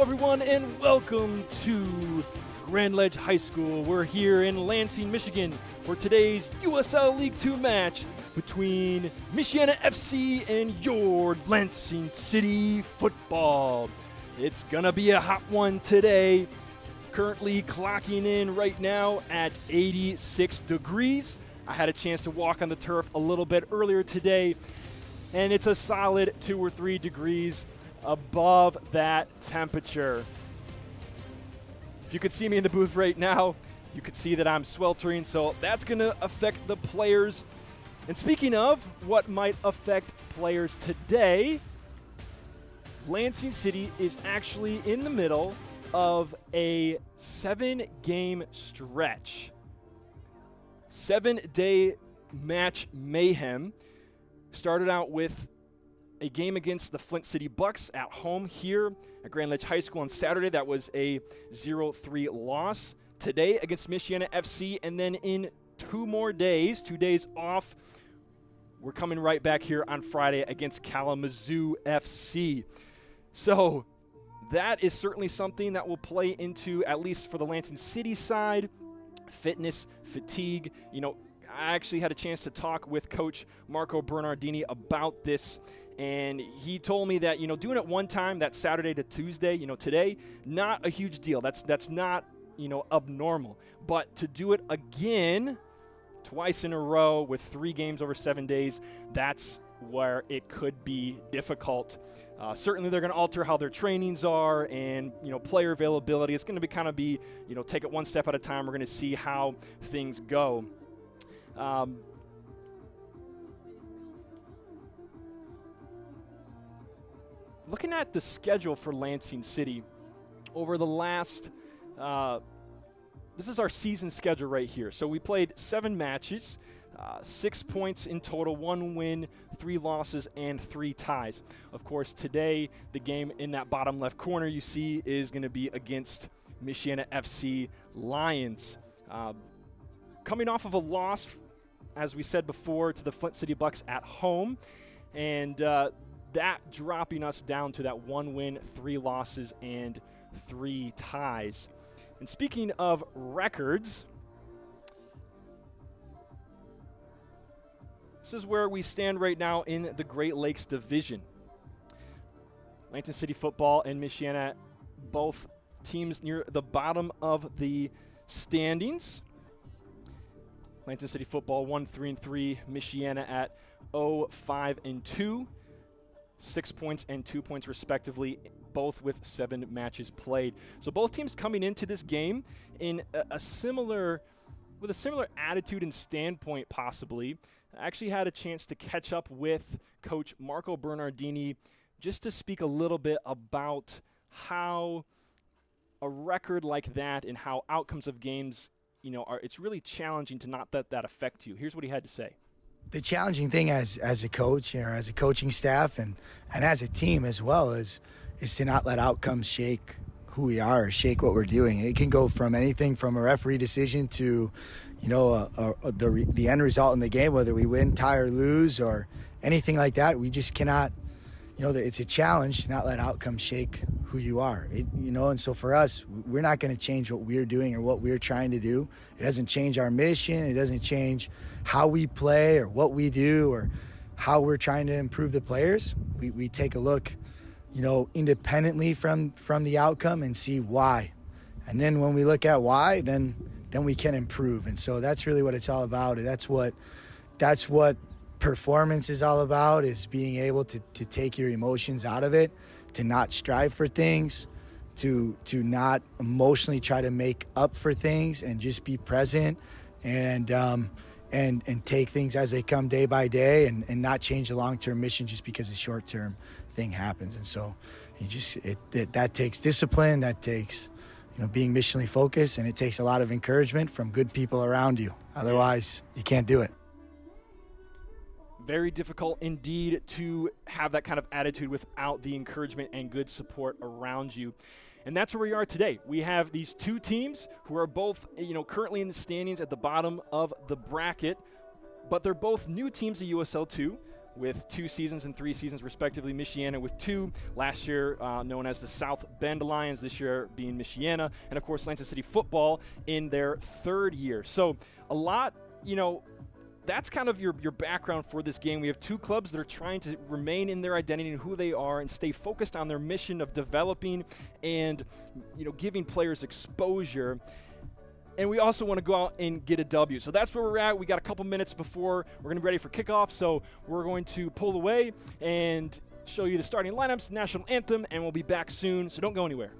everyone, and welcome to Grand Ledge High School. We're here in Lansing, Michigan for today's USL League 2 match between Michiana FC and your Lansing City football. It's gonna be a hot one today. Currently clocking in right now at 86 degrees. I had a chance to walk on the turf a little bit earlier today, and it's a solid 2 or 3 degrees above that temperature. If you could see me in the booth right now, you could see that I'm sweltering, so that's going to affect the players. And speaking of what might affect players today, Lansing City is actually in the middle of a 7-game stretch. 7-day match mayhem. Started out with a game against the Flint City Bucks at home here at Grand Ledge High School on Saturday. That was a 0-3 loss. Today against Michiana FC, and then in 2 days off, we're coming right back here on Friday against Kalamazoo FC. So that is certainly something that will play into, at least for the Lansing City side, fitness, fatigue. I actually had a chance to talk with Coach Marco Bernardini about this, and he told me that, doing it one time, that Saturday to Tuesday, today, not a huge deal. That's not, abnormal. But to do it again twice in a row with 3 games over 7 days, that's where it could be difficult. Certainly they're going to alter how their trainings are and, player availability. It's going to be take it one step at a time. We're going to see how things go. Looking at the schedule for Lansing City over the last, this is our season schedule right here. So we played 7 matches, 6 points in total, 1 win, 3 losses, and 3 ties. Of course, today, the game in that bottom left corner you see is going to be against Michiana FC Lions. Coming off of a loss, as we said before, to the Flint City Bucks at home, and that dropping us down to that 1 win, 3 losses, and 3 ties. And speaking of records, this is where we stand right now in the Great Lakes Division. Lansing City football and Michiana, both teams near the bottom of the standings. Lansing City football 1-3-3, Michiana at 0-5-2, 6 points and 2 points respectively, both with 7 matches played. So both teams coming into this game in a similar attitude and standpoint possibly. I actually had a chance to catch up with Coach Marco Bernardini just to speak a little bit about how a record like that and how outcomes of games, it's really challenging to not let that affect you. Here's what he had to say. The challenging thing as a coach, as a coaching staff, and as a team as well, is to not let outcomes shake who we are, shake what we're doing. It can go from anything from a referee decision to, the end result in the game, whether we win, tie, or lose, or anything like that. We just cannot. It's a challenge to not let outcomes shake who you are. And so for us, we're not going to change what we're doing or what we're trying to do. It doesn't change our mission. It doesn't change how we play or what we do or how we're trying to improve the players. We take a look, independently from the outcome and see why. And then when we look at why, then we can improve. And so that's really what it's all about. That's what performance is all about, is being able to take your emotions out of it, to not strive for things, to not emotionally try to make up for things, and just be present and take things as they come day by day, and not change the long-term mission just because a short-term thing happens. And so that takes discipline, that takes being missionally focused, and it takes a lot of encouragement from good people around you. Otherwise, you can't do it. Very difficult indeed to have that kind of attitude without the encouragement and good support around you. And that's where we are today. We have these 2 teams who are both, currently in the standings at the bottom of the bracket, but they're both new teams to USL2. with 2 seasons and 3 seasons respectively. Michiana with 2, last year known as the South Bend Lions, this year being Michiana, and of course Lansing City football in their 3rd year. So a lot, that's kind of your background for this game. We have 2 clubs that are trying to remain in their identity and who they are and stay focused on their mission of developing and giving players exposure. And we also want to go out and get a W. So that's where we're at. We got a couple minutes before we're going to be ready for kickoff. So we're going to pull away and show you the starting lineups, national anthem, and we'll be back soon. So don't go anywhere.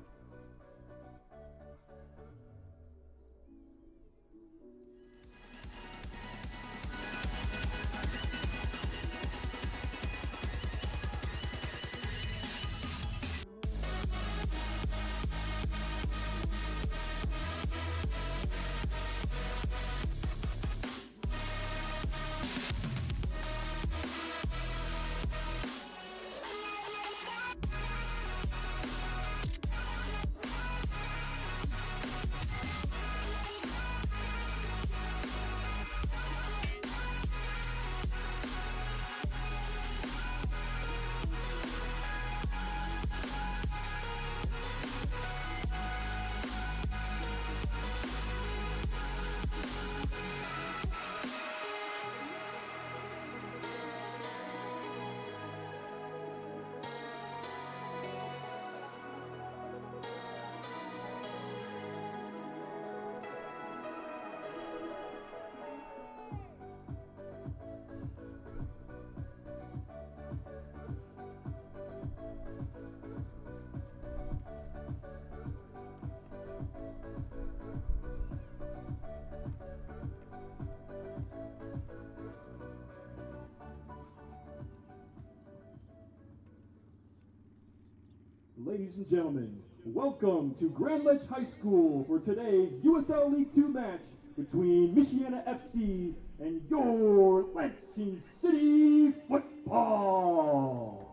Ladies and gentlemen, welcome to Grand Ledge High School for today's USL League 2 match between Michiana FC and your Lansing City football.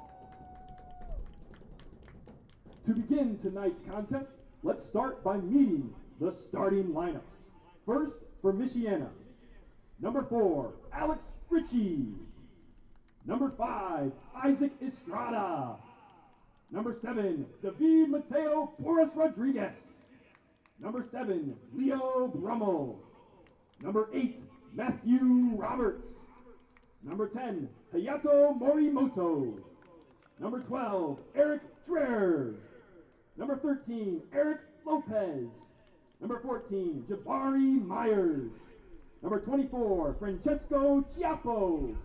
To begin tonight's contest, let's start by meeting the starting lineups. First, for Michiana, number 4, Alex Ritchie. Number 5, Isaac Estrada. Number 7, David Mateo Porras Rodriguez. Number 7, Leo Brummel. Number 8, Matthew Roberts. Number 10, Hayato Morimoto. Number 12, Eric Dreher. Number 13, Eric Lopez. Number 14, Jabari Myers. Number 24, Francesco Chiappo.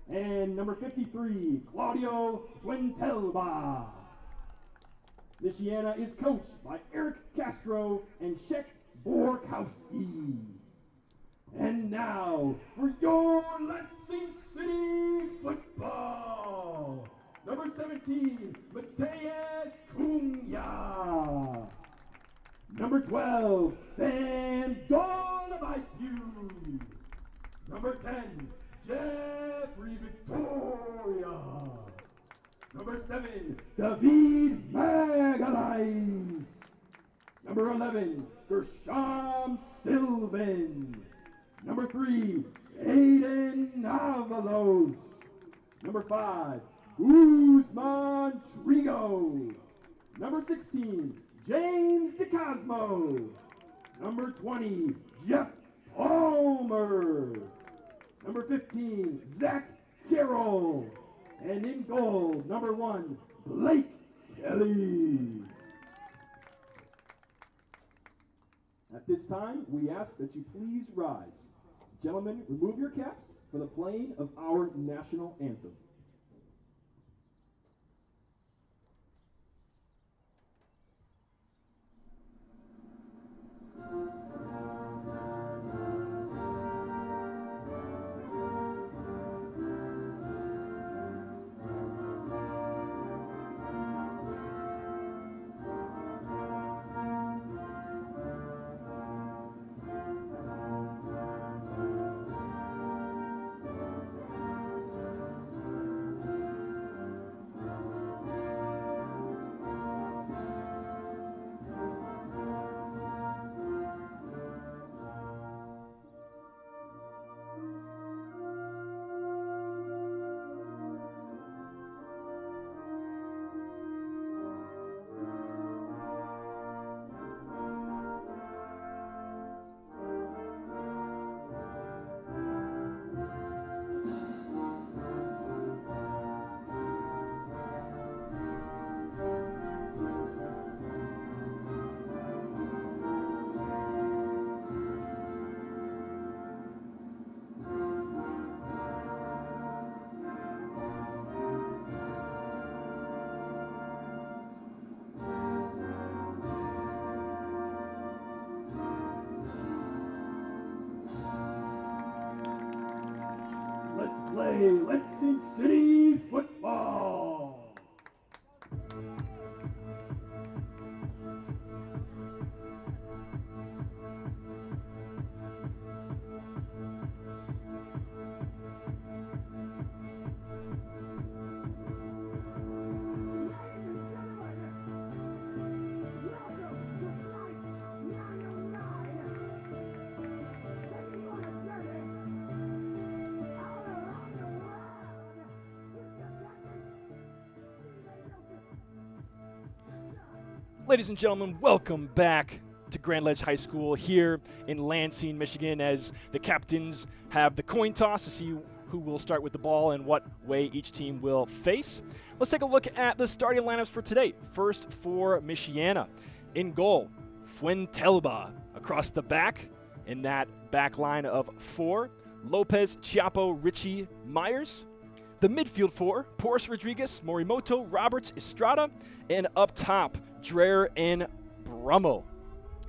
And number 53, Claudio Fuentelba. Michiana is coached by Eric Castro and Shek Borkowski. And now, for your Lansing City football, number 17, Mateus Cunha. Number 12, Sam Dolabaitu. Number 10, Jeffrey Victoria. Number 7, David Magalhaes. Number 11, Gershom Sylvan. Number 3, Aiden Avalos. Number 5, Guzman Trigo. Number 16, James DeCosmo. Number 20, Jeff Palmer. Number 15, Zach Carroll. And in goal, number 1, Blake Kelly. At this time, we ask that you please rise. Gentlemen, remove your caps for the playing of our national anthem. Lansing City football. Ladies and gentlemen, welcome back to Grand Ledge High School here in Lansing, Michigan, as the captains have the coin toss to see who will start with the ball and what way each team will face. Let's take a look at the starting lineups for today. First for Michiana. In goal, Fuentelba. Across the back, in that back line of 4, Lopez, Chiapo, Richie, Myers. The midfield 4, Porras Rodriguez, Morimoto, Roberts, Estrada, and up top, Dreher and Brummel,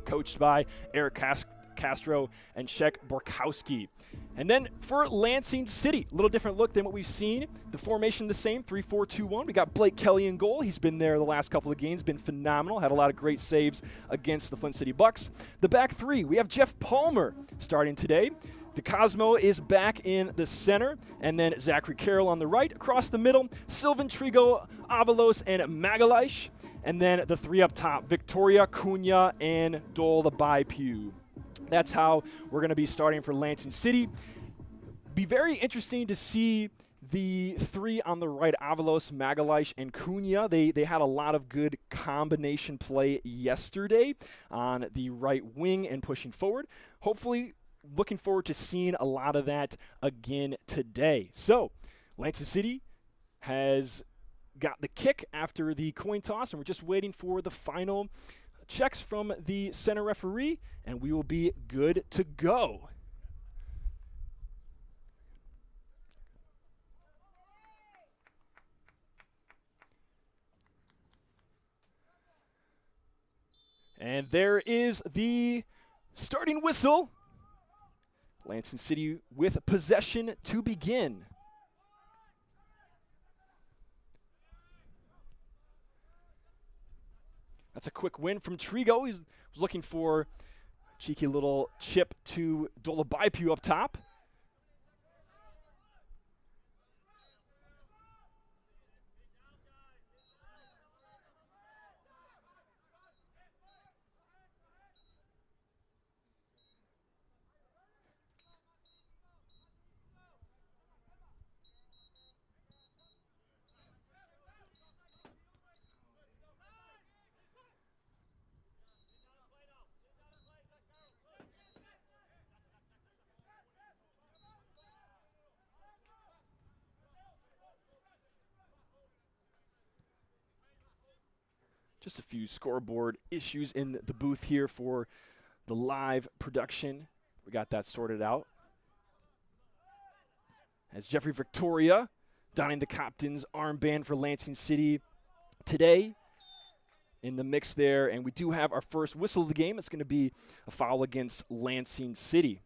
coached by Eric Castro and Shek Borkowski. And then for Lansing City, a little different look than what we've seen. The formation the same, 3-4-2-1. We got Blake Kelly in goal. He's been there the last couple of games, been phenomenal, had a lot of great saves against the Flint City Bucks. The back 3, we have Jeff Palmer starting today. The Cosmo is back in the center, and then Zachary Carroll on the right. Across the middle, Sylvan Trigo, Avalos, and Magalhaes. And then the 3 up top, Victoria, Cunha, and Dole the Baipu. That's how we're going to be starting for Lansing City. Be very interesting to see the 3 on the right, Avalos, Magalhaes, and Cunha. They had a lot of good combination play yesterday on the right wing and pushing forward. Hopefully, looking forward to seeing a lot of that again today. So, Lansing City has got the kick after the coin toss, and we're just waiting for the final checks from the center referee, and we will be good to go. And there is the starting whistle. Lansing City with possession to begin. That's a quick win from Trigo. He was looking for a cheeky little chip to Dole Baipu up top. Just a few scoreboard issues in the booth here for the live production. We got that sorted out. As Jeffrey Victoria donning the captain's armband for Lansing City today in the mix there. And we do have our first whistle of the game. It's going to be a foul against Lansing City.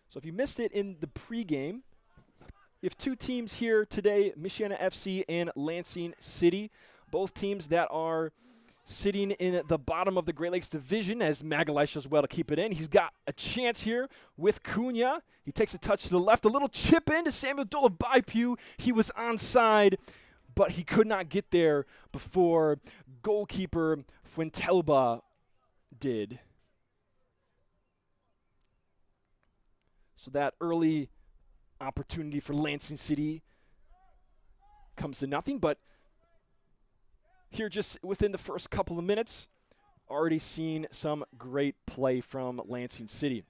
So if you missed it in the pregame, you have 2 teams here today, Michiana FC and Lansing City, both teams that are sitting in the bottom of the Great Lakes Division, as Magalhaes does well to keep it in. He's got a chance here with Cunha. He takes a touch to the left, a little chip in to Samuel Dole Baipu. He was onside, but he could not get there before goalkeeper Fuentelba did. So that early opportunity for Lansing City comes to nothing, but here just within the first couple of minutes, already seen some great play from Lansing City.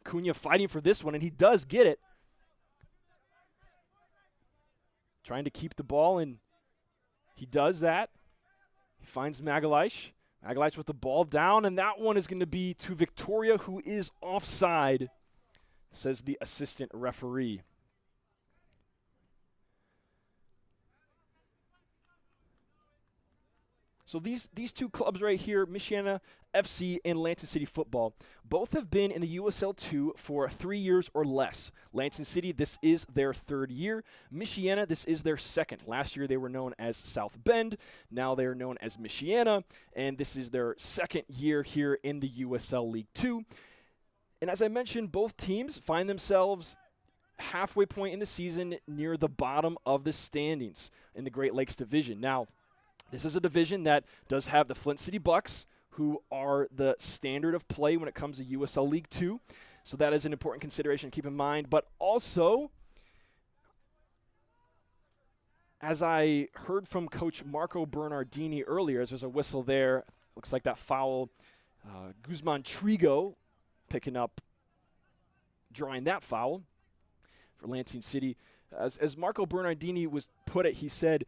Cunha fighting for this one, and he does get it. Trying to keep the ball, and he does that. He finds Magalhaes. Magalhaes with the ball down, and that one is going to be to Victoria, who is offside, says the assistant referee. So So these two clubs right here, Michiana FC and Lansing City Football, both have been in the USL2 for 3 years or less. Lansing City, this is their 3rd year. Michiana, this is their 2nd. Last year they were known as South Bend. Now they are known as Michiana, and this is their 2nd year here in the USL League 2. And as I mentioned, both teams find themselves halfway point in the season near the bottom of the standings in the Great Lakes Division. Now, this is a division that does have the Flint City Bucks, who are the standard of play when it comes to USL League 2. So that is an important consideration to keep in mind. But also, as I heard from Coach Marco Bernardini earlier, as there's a whistle there, looks like that foul, Guzman Trigo drawing that foul for Lansing City. As Marco Bernardini put it, he said,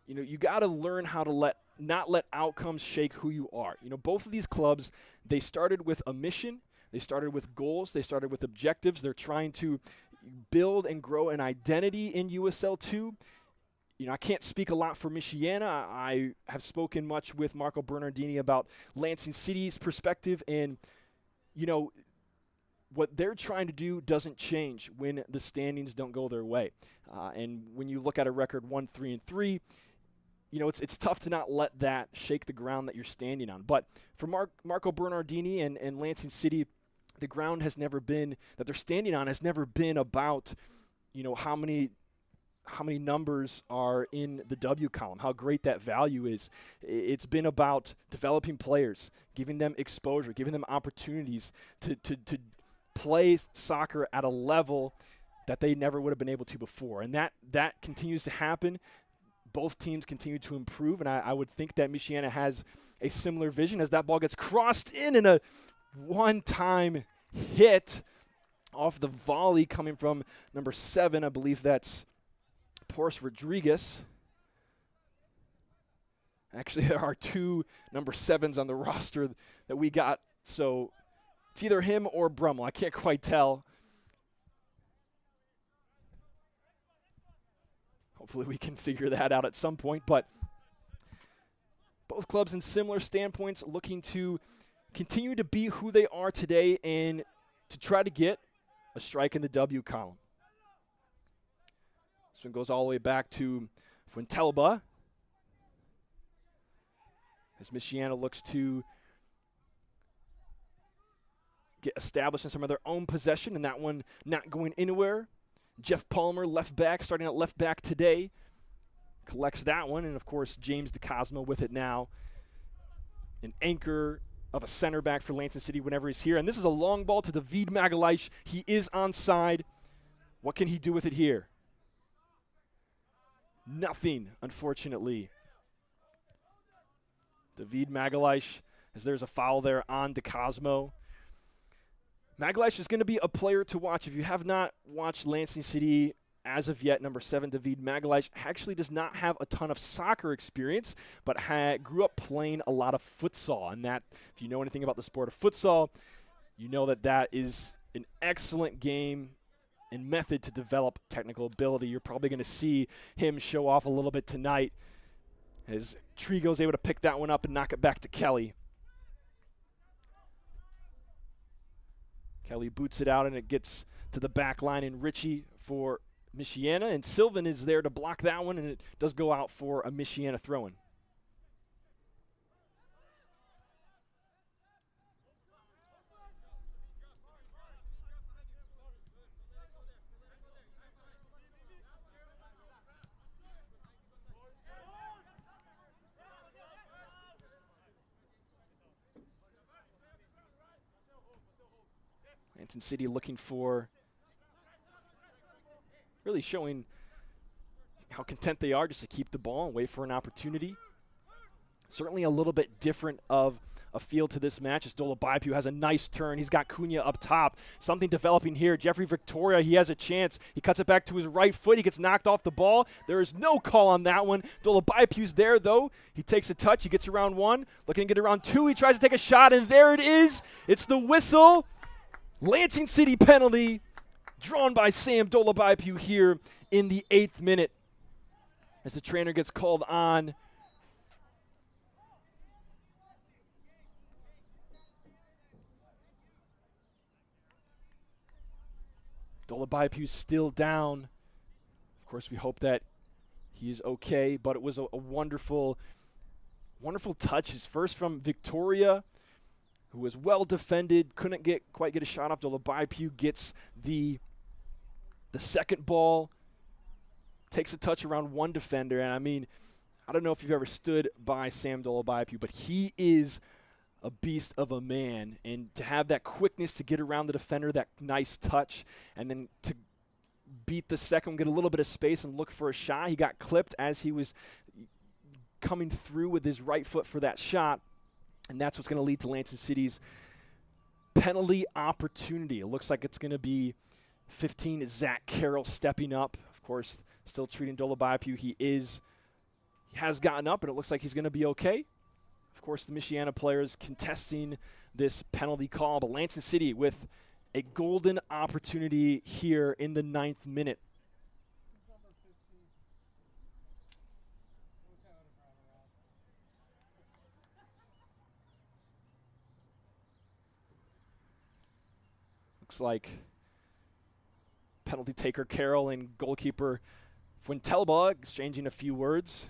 you got to learn how to not let outcomes shake who you are. Both of these clubs, they started with a mission, they started with goals, they started with objectives. They're trying to build and grow an identity in USL2. I can't speak a lot for Michiana. I have spoken much with Marco Bernardini about Lansing City's perspective, and what they're trying to do doesn't change when the standings don't go their way. And when you look at a record 1-3-3, it's tough to not let that shake the ground that you're standing on. But for Marco Bernardini and Lansing City, the ground has never been that they're standing on has never been about, how many numbers are in the W column, how great that value is. It's been about developing players, giving them exposure, giving them opportunities to play soccer at a level that they never would have been able to before. And that continues to happen. Both teams continue to improve, and I would think that Michiana has a similar vision as that ball gets crossed in a one-time hit off the volley coming from number 7. I believe that's Porce Rodriguez. Actually, there are 2 number 7s on the roster that we got, so it's either him or Brummel. I can't quite tell. Hopefully we can figure that out at some point. But both clubs in similar standpoints looking to continue to be who they are today and to try to get a strike in the W column. This one goes all the way back to Fuentelba as Michiana looks to get established in some of their own possession, and that one not going anywhere. Jeff Palmer, left back, starting at left back today, collects that one, and of course James DeCosmo with it now. An anchor of a center back for Lansing City whenever he's here, and this is a long ball to David Magalhaes. He is onside. What can he do with it here? Nothing, unfortunately. David Magalhaes, as there's a foul there on DeCosmo. Magalhaes is going to be a player to watch. If you have not watched Lansing City as of yet, number 7, David Magalhaes, actually does not have a ton of soccer experience, but grew up playing a lot of futsal. And that, if you know anything about the sport of futsal, you know that is an excellent game and method to develop technical ability. You're probably going to see him show off a little bit tonight as Trigo's able to pick that one up and knock it back to Kelly. Kelly boots it out, and it gets to the back line, and Richie for Michiana, and Sylvan is there to block that one, and it does go out for a Michiana throw-in. Lansing City looking for, really showing how content they are just to keep the ball and wait for an opportunity. Certainly a little bit different of a feel to this match as Dolobaipu has a nice turn. He's got Cunha up top. Something developing here. Jeffrey Victoria, he has a chance. He cuts it back to his right foot. He gets knocked off the ball. There is no call on that one. Dolobaipu's there, though. He takes a touch. He gets around 1. Looking to get around 2. He tries to take a shot, and there it is. It's the whistle. Lansing City penalty drawn by Sam Dolobaipu here in the 8th minute as the trainer gets called on Dolabaipu's still down. Of course, we hope that he is okay, but it was a wonderful, wonderful touch. His first from Victoria, who was well defended, couldn't quite get a shot off. Dolabaipu gets the second ball, takes a touch around one defender, and I mean, I don't know if you've ever stood by Sam Dolabaipu, but he is a beast of a man, and to have that quickness to get around the defender, that nice touch, and then to beat the second, get a little bit of space and look for a shot. He got clipped as he was coming through with his right foot for that shot, and that's what's going to lead to Lansing City's penalty opportunity. It looks like it's going to be 15, Zach Carroll stepping up. Of course, still treating Dolabaipu. He has gotten up, and it looks like he's going to be okay. Of course, the Michiana players contesting this penalty call, but Lansing City with a golden opportunity here in the 9th minute. Looks like penalty taker Carroll and goalkeeper Fuentelba exchanging a few words.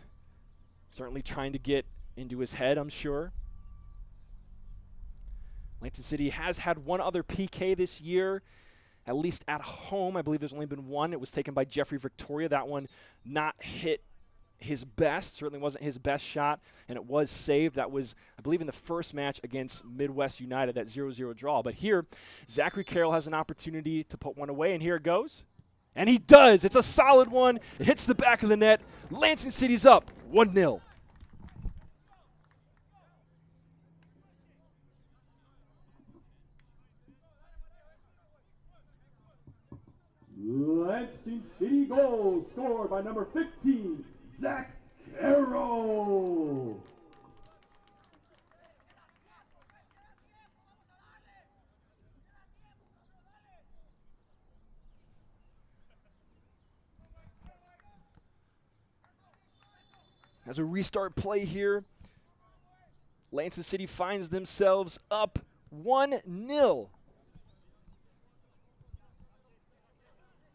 Certainly trying to get into his head, I'm sure. Lansing City has had one other PK this year, at least at home. I believe there's only been one. It was taken by Jeffrey Victoria. That one not hit his best, certainly wasn't his best shot, and it was saved. That was, I believe, in the first match against Midwest United, that 0-0 draw. But here, Zachary Carroll has an opportunity to put one away, and here it goes. And he does. It's a solid one. It hits the back of the net. Lansing City's up 1-0. Lansing City goal scored by number 15, Zach Carroll. As a restart play here, Lansing City finds themselves up 1-0.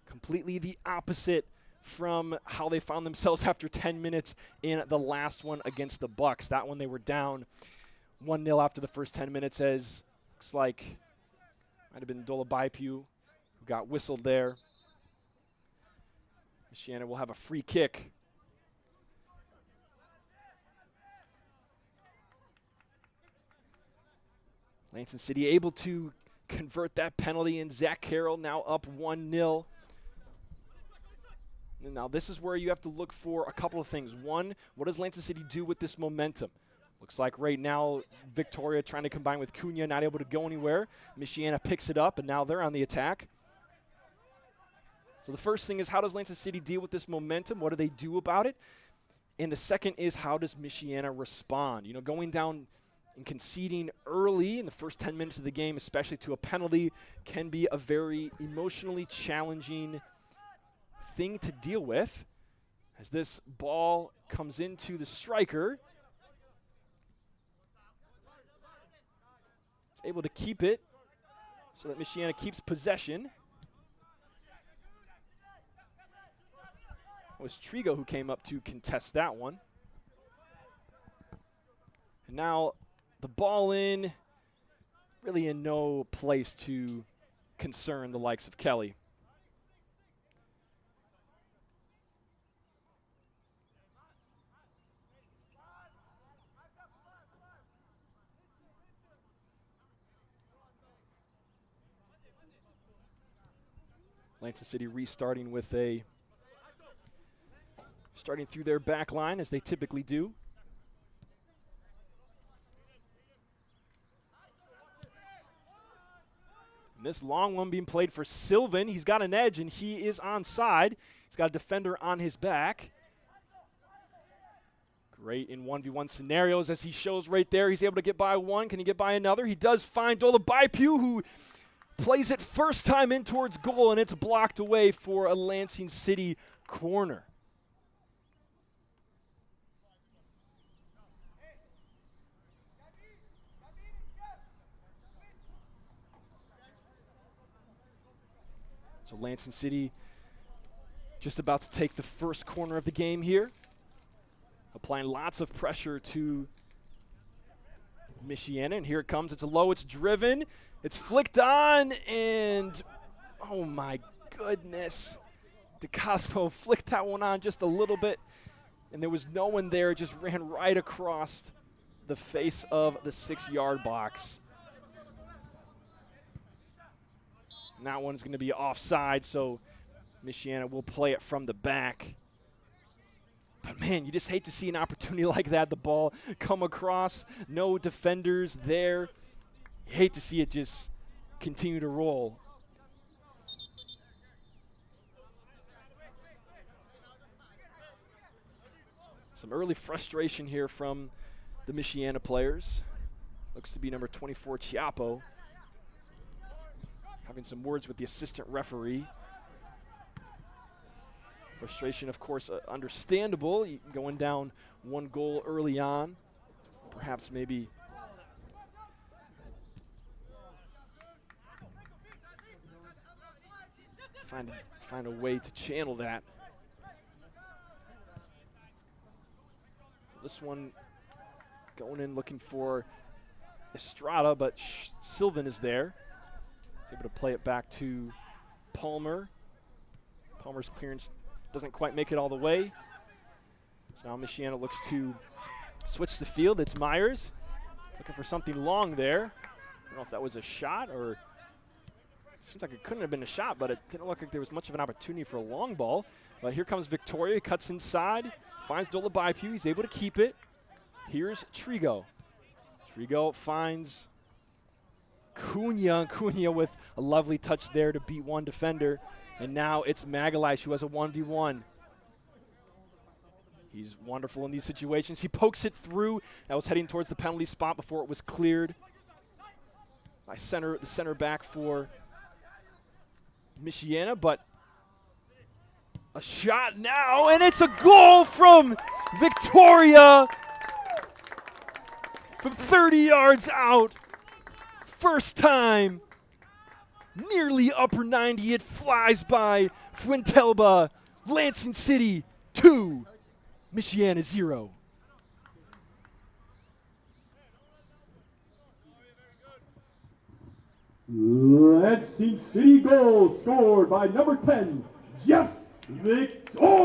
Completely the opposite from how they found themselves after 10 minutes in the last one against the Bucks. That one they were down 1-0 after the first 10 minutes, as looks like might have been Dolabaipu who got whistled there. Michiana will have a free kick. Lansing City able to convert that penalty, and Zach Carroll now up 1-0. And now this is where you have to look for a couple of things. One, what does Lansing City do with this momentum? Looks like right now Victoria trying to combine with Cunha, not able to go anywhere. Michiana picks it up, and now they're on the attack. So the first thing is, how does Lansing City deal with this momentum? What do they do about it? And the second is, how does Michiana respond? You know, going down and conceding early in the first 10 minutes of the game, especially to a penalty, can be a very emotionally challenging thing to deal with. As this ball comes into the striker, he's able to keep it so that Michiana keeps possession. It was Trigo who came up to contest that one. And now the ball in, really in no place to concern the likes of Kelly. Lansing City restarting with starting through their back line as they typically do. And this long one being played for Sylvan. He's got an edge, and he is onside. He's got a defender on his back. Great in 1v1 scenarios, as he shows right there. He's able to get by one. Can he get by another? He does find Dolabaipu, who plays it first time in towards goal, and it's blocked away for a Lansing City corner. So Lansing City just about to take the first corner of the game here, applying lots of pressure to Michiana, and here it comes. It's low, it's driven, it's flicked on, and oh my goodness. DeCosmo flicked that one on just a little bit, and there was no one there. It just ran right across the face of the 6-yard box. And that one's going to be offside, so Michiana will play it from the back. But, man, you just hate to see an opportunity like that, the ball come across, no defenders there. You hate to see it just continue to roll. Some early frustration here from the Michiana players. Looks to be number 24, Chiappo, having some words with the assistant referee. Frustration, of course, understandable. Going down 1 goal early on. Perhaps maybe find a way to channel that. This one going in looking for Estrada, but Sylvan is there. He's able to play it back to Palmer. Palmer's clearance doesn't quite make it all the way. So now Michiana looks to switch the field. It's Myers looking for something long there. I don't know if that was a shot or it seems like it couldn't have been a shot, but it didn't look like there was much of an opportunity for a long ball. But here comes Victoria, cuts inside, finds Dolabaipu. He's able to keep it. Here's Trigo. Trigo finds Cunha. Cunha with a lovely touch there to beat one defender. And now it's Magalhaes who has a 1v1. He's wonderful in these situations. He pokes it through. That was heading towards the penalty spot before it was cleared by the center back for Michiana, but a shot now, and it's a goal from Victoria from 30 yards out. First time, nearly upper 90. It flies by Fuentelba. Lansing City 2, Michiana 0. Lansing City goal scored by number 10, Jeff Victoria.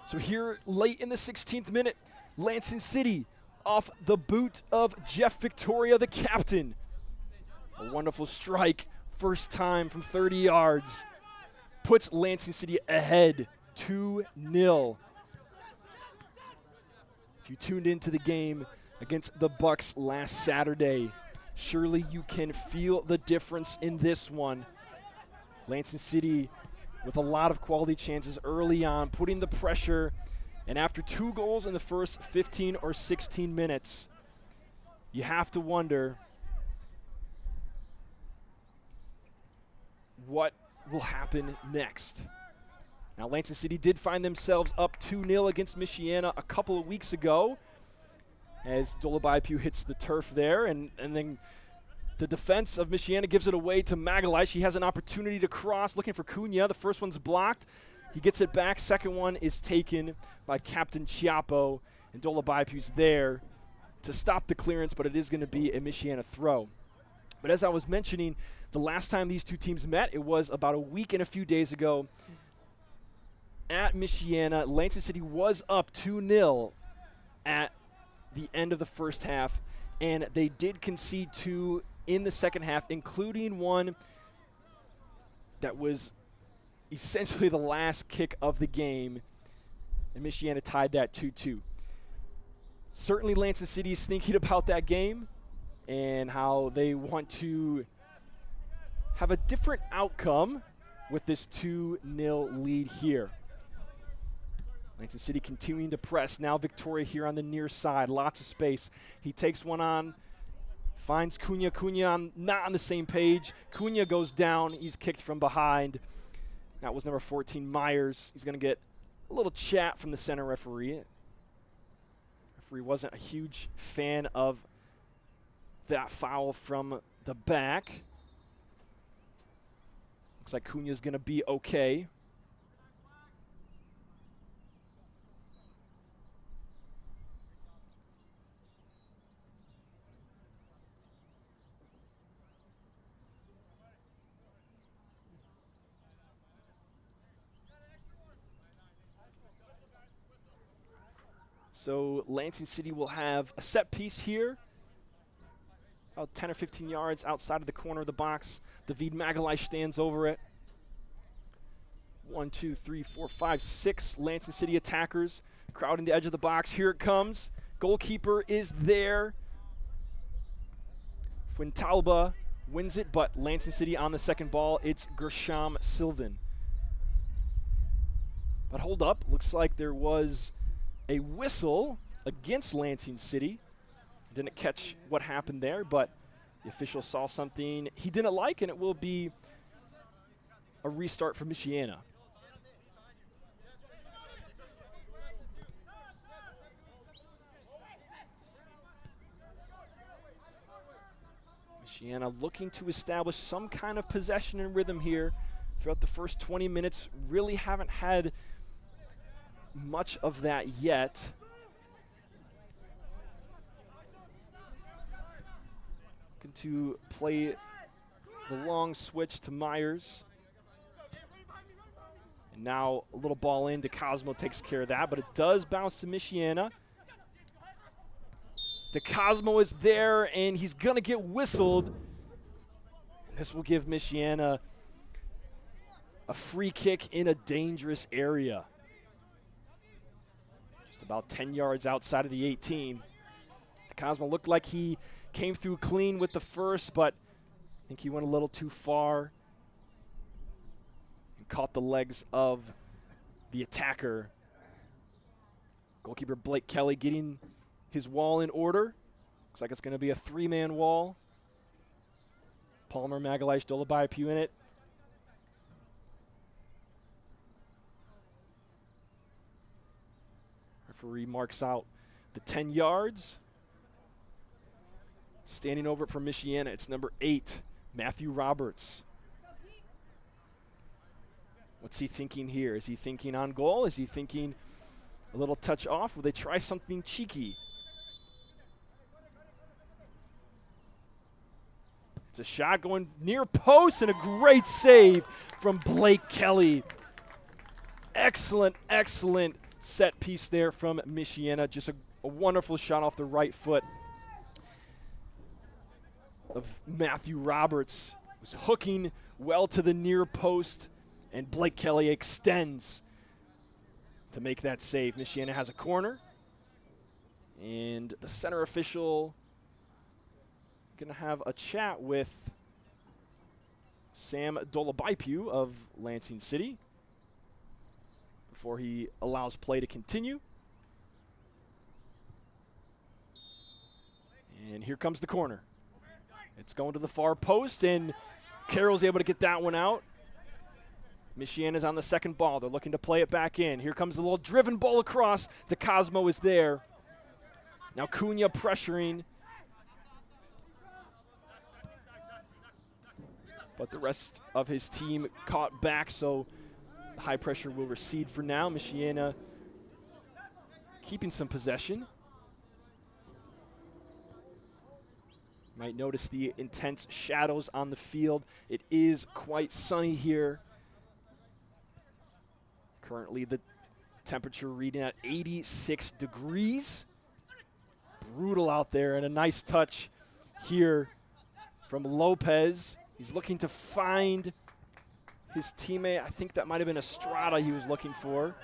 So here, late in the 16th minute, Lansing City off the boot of Jeff Victoria, the captain. A wonderful strike, first time from 30 yards. Puts Lansing City ahead 2-0. If you tuned into the game against the Bucks last Saturday, surely you can feel the difference in this one. Lansing City with a lot of quality chances early on, putting the pressure, and after 2 goals in the first 15 or 16 minutes, you have to wonder what will happen next. Now, Lansing City did find themselves up 2-0 against Michiana a couple of weeks ago as Dolabaipu hits the turf there, and then the defense of Michiana gives it away to Magalhaes. He has an opportunity to cross, looking for Cunha. The first one's blocked. He gets it back. Second one is taken by Captain Chiappo, and Dolabaipu's there to stop the clearance, but it is going to be a Michiana throw. But as I was mentioning, the last time these two teams met, it was about a week and a few days ago at Michiana. Lansing City was up 2-0 at the end of the first half, and they did concede 2 in the second half, including one that was essentially the last kick of the game, and Michiana tied that 2-2. Certainly Lansing City is thinking about that game and how they want to have a different outcome with this 2-0 lead here. Lansing City continuing to press. Now Victoria here on the near side. Lots of space. He takes one on. Finds Cunha. Cunha not on the same page. Cunha goes down. He's kicked from behind. That was number 14, Myers. He's going to get a little chat from the center referee. Referee wasn't a huge fan of that foul from the back. Looks like Cunha's going to be okay. So Lansing City will have a set piece here, about 10 or 15 yards outside of the corner of the box. David Magalhaes stands over it. 1, 2, 3, 4, 5, 6 Lansing City attackers crowding the edge of the box. Here it comes. Goalkeeper is there. Fuentalba wins it, but Lansing City on the second ball. It's Gershom Sylvan. But hold up. Looks like there was a whistle against Lansing City. Didn't catch what happened there, but the official saw something he didn't like, and it will be a restart for Michiana. Michiana looking to establish some kind of possession and rhythm here throughout the first 20 minutes. Really haven't had much of that yet. Looking to play the long switch to Myers. And now a little ball in. DeCosmo takes care of that, but it does bounce to Michiana. DeCosmo is there, and he's going to get whistled. And this will give Michiana a free kick in a dangerous area. About 10 yards outside of the 18. DeCosmo looked like he came through clean with the first, but I think he went a little too far and caught the legs of the attacker. Goalkeeper Blake Kelly getting his wall in order. Looks like it's going to be a 3-man wall. Palmer, Magalhaes, Dolabayapu in it. Referee marks out the 10 yards. Standing over it for Michiana, it's number 8, Matthew Roberts. What's he thinking here? Is he thinking on goal? Is he thinking a little touch off? Will they try something cheeky? It's a shot going near post and a great save from Blake Kelly. Excellent, excellent set piece there from Michiana. Just a wonderful shot off the right foot of Matthew Roberts. Was hooking well to the near post, and Blake Kelly extends to make that save. Michiana has a corner, and the center official going to have a chat with Sam Dolabayapu of Lansing City before he allows play to continue. And here comes the corner. It's going to the far post, and Carroll's able to get that one out. Michiana's on the second ball. They're looking to play it back in. Here comes a little driven ball across. DeCosmo is there. Now Cunha pressuring. But the rest of his team caught back, so the high pressure will recede for now. Michiana keeping some possession. Might notice the intense shadows on the field. It is quite sunny here. Currently the temperature reading at 86 degrees. Brutal out there, and a nice touch here from Lopez. He's looking to find his teammate. I think that might have been Estrada he was looking for.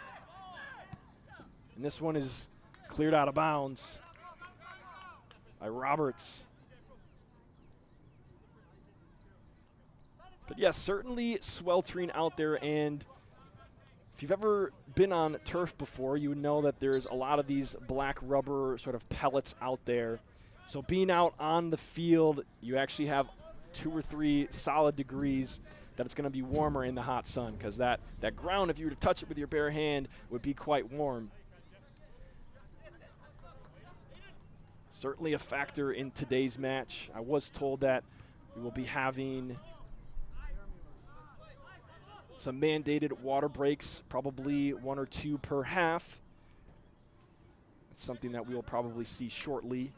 And this one is cleared out of bounds by Roberts. But yes, certainly sweltering out there, and If you've ever been on turf before, you would know that there's a lot of these black rubber sort of pellets out there. So being out on the field, you actually have 2 or 3 solid degrees that it's going to be warmer in the hot sun, because that ground, if you were to touch it with your bare hand, would be quite warm. Certainly a factor in today's match. I was told that we will be having some mandated water breaks, probably 1 or 2 per half. It's something that we will probably see shortly.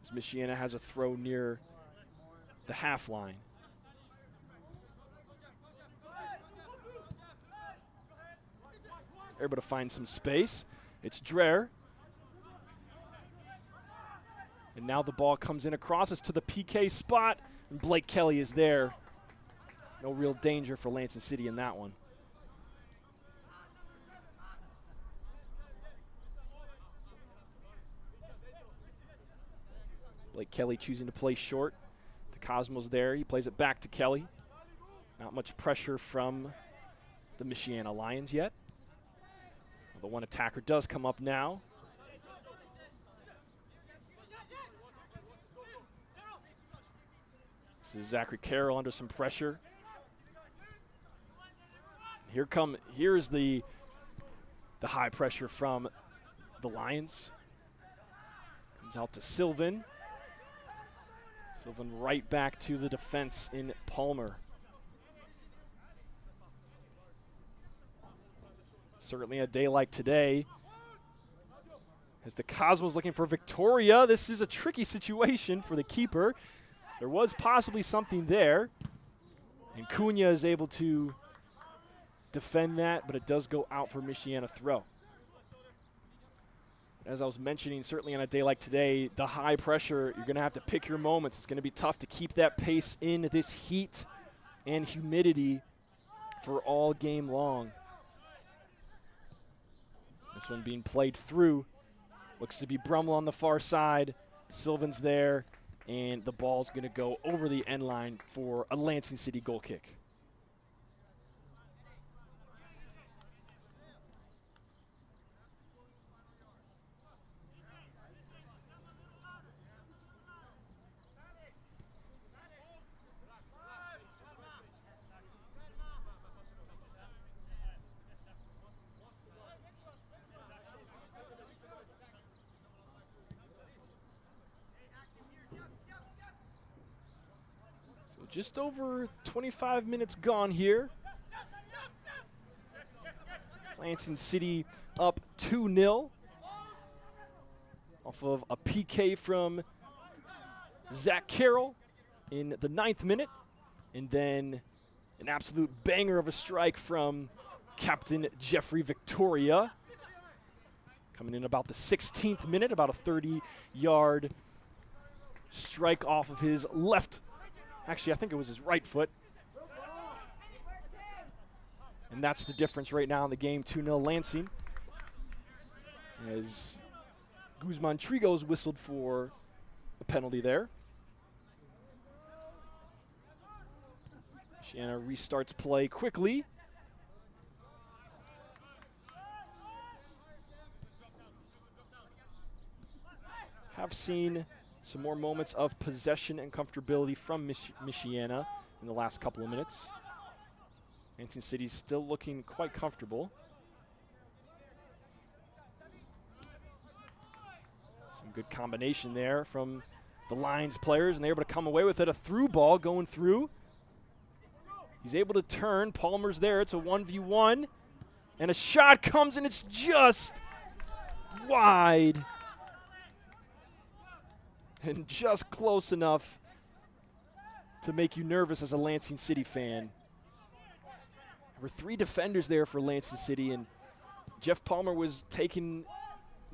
As Michiana has a throw near the half line. They're able to find some space. It's Dreher. And now the ball comes in across us to the PK spot, and Blake Kelly is there. No real danger for Lansing City in that one. Blake Kelly choosing to play short. The Cosmos there. He plays it back to Kelly. Not much pressure from the Michiana Lions yet. The one attacker does come up now. This is Zachary Carroll under some pressure. Here's the high pressure from the Lions. Comes out to Sylvan. Sylvan right back to the defense in Palmer. Certainly a day like today, as the Cosmos looking for Victoria. This is a tricky situation for the keeper. There was possibly something there, and Cunha is able to defend that, but it does go out for Michiana throw. As I was mentioning, certainly on a day like today, the high pressure, you're going to have to pick your moments. It's going to be tough to keep that pace in this heat and humidity for all game long. This one being played through. Looks to be Brummel on the far side. Sylvan's there, and the ball's going to go over the end line for a Lansing City goal kick. Just over 25 minutes gone here. Lansing City up 2-0 off of a PK from Zach Carroll in the 9th minute, and then an absolute banger of a strike from Captain Jeffrey Victoria. Coming in about the 16th minute, about a 30-yard strike off of his left. Actually, I think it was his right foot. And that's the difference right now in the game, 2-0 Lansing. As Guzman Trigos whistled for a penalty there. Michiana restarts play quickly. Have seen some more moments of possession and comfortability from Michiana in the last couple of minutes. Lansing City's still looking quite comfortable. Some good combination there from the Lions players, and they're able to come away with it. A through ball going through. He's able to turn. Palmer's there. It's a 1v1. And a shot comes, and it's just wide. And just close enough to make you nervous as a Lansing City fan. There were 3 defenders there for Lansing City, and Jeff Palmer was taking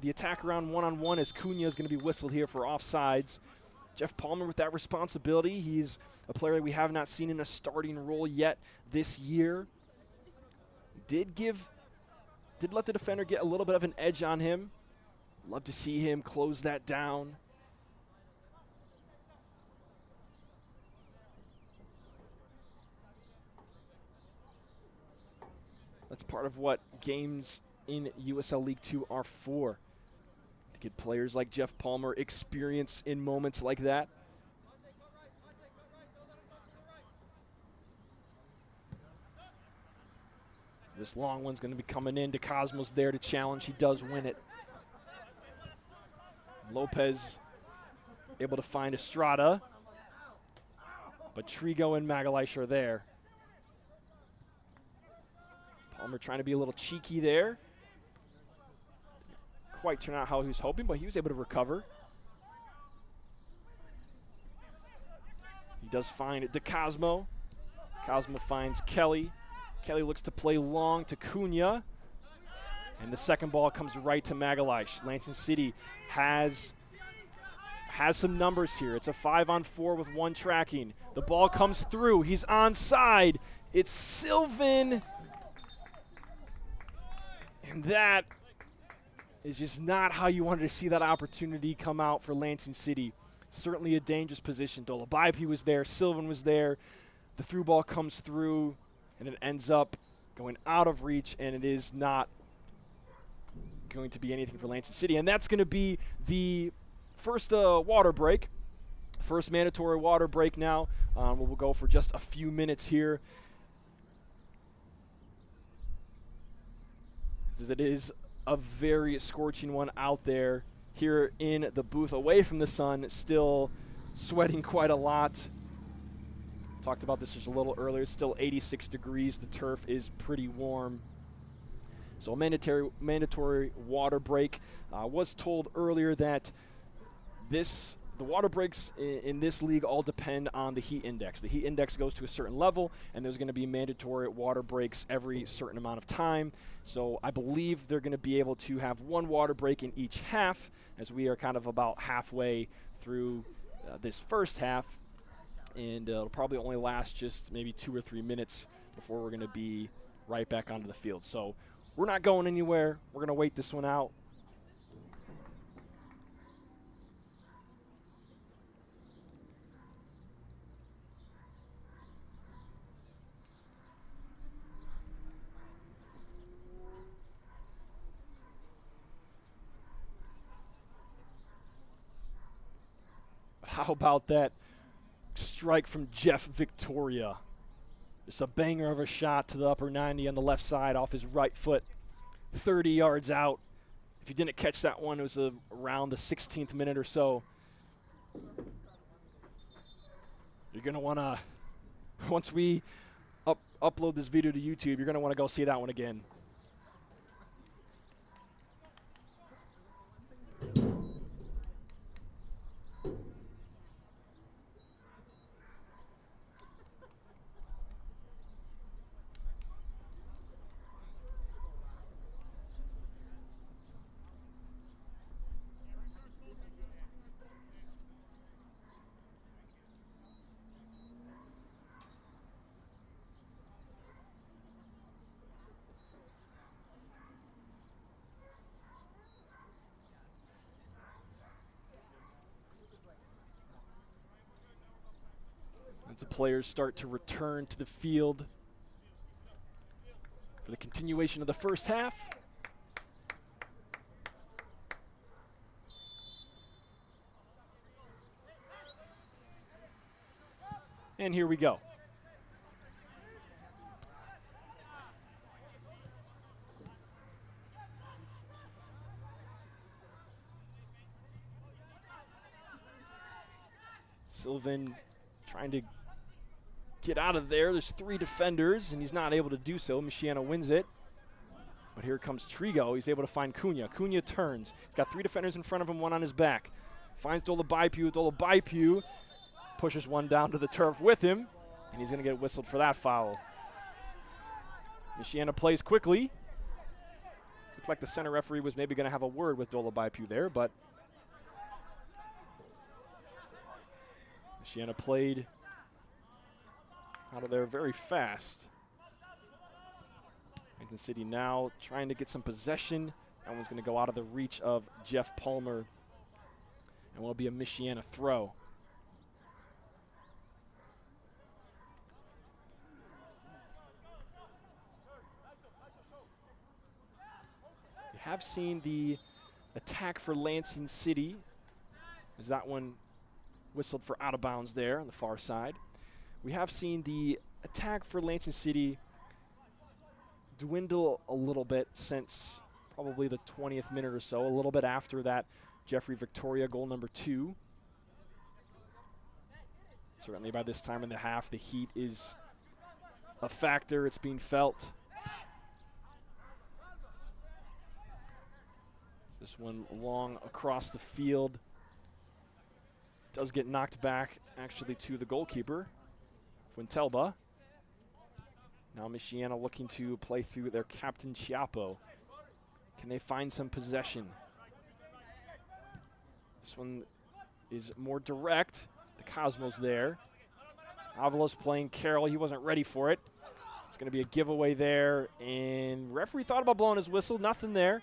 the attack around one-on-one as Cunha is going to be whistled here for offsides. Jeff Palmer with that responsibility. He's a player that we have not seen in a starting role yet this year. Did let the defender get a little bit of an edge on him. Love to see him close that down. That's part of what games in USL League 2 are for. To get players like Jeff Palmer experience in moments like that. This long one's going to be coming in. DeCosmo's there to challenge. He does win it. Lopez able to find Estrada. But Trigo and Magalhaes are there. Palmer trying to be a little cheeky there. Didn't quite turn out how he was hoping, but he was able to recover. He does find DeCosmo. Cosmo finds Kelly. Kelly looks to play long to Cunha. And the second ball comes right to Magalhaes. Lansing City has some numbers here. It's a 5-on-4 with one tracking. The ball comes through. He's onside. It's Sylvan. And that is just not how you wanted to see that opportunity come out for Lansing City. Certainly a dangerous position. Dolabaipi was there. Sylvan was there. The through ball comes through, and it ends up going out of reach, and it is not going to be anything for Lansing City. And that's going to be the first water break, first mandatory water break now. We'll go for just a few minutes here. As it is a very scorching one out there here in the booth, away from the sun, still sweating quite a lot. Talked about this just a little earlier. It's still 86 degrees. The turf is pretty warm. So a mandatory water break. Was told earlier that the water breaks in this league all depend on the heat index. The heat index goes to a certain level, and there's going to be mandatory water breaks every certain amount of time. So I believe they're going to be able to have one water break in each half, as we are kind of about halfway through this first half. And it'll probably only last just maybe 2 or 3 minutes before we're going to be right back onto the field. So we're not going anywhere. We're going to wait this one out. How about that strike from Jeff Victoria? Just a banger of a shot to the upper 90 on the left side off his right foot, 30 yards out. If you didn't catch that one, it was around the 16th minute or so. You're going to want to, once we upload this video to YouTube, you're going to want to go see that one again. As the players start to return to the field for the continuation of the first half. And here we go. Sylvan trying to get out of there. There's 3 defenders, and he's not able to do so. Michiana wins it. But here comes Trigo. He's able to find Cunha. Cunha turns. He's got 3 defenders in front of him, 1 on his back. Finds Dolabaipi. Dolabaipi pushes one down to the turf with him, and he's going to get whistled for that foul. Michiana plays quickly. Looked like the center referee was maybe going to have a word with Dolabaipi there, but Michiana played out of there very fast. Lansing City now trying to get some possession. That one's going to go out of the reach of Jeff Palmer, and will be a Michiana throw. have seen the attack for Lansing City, as that one whistled for out of bounds there on the far side. We have seen the attack for Lansing City dwindle a little bit since probably the 20th minute or so, a little bit after that Jeffrey Victoria goal number 2. Certainly by this time in the half, the heat is a factor. It's being felt. This one long across the field. Does get knocked back actually to the goalkeeper, Fuentelba. Now Michiana looking to play through their captain Chiapo. Can they find some possession? This one is more direct. The Cosmos there. Avalos playing Carroll. He wasn't ready for it. It's going to be a giveaway there. And referee thought about blowing his whistle. Nothing there.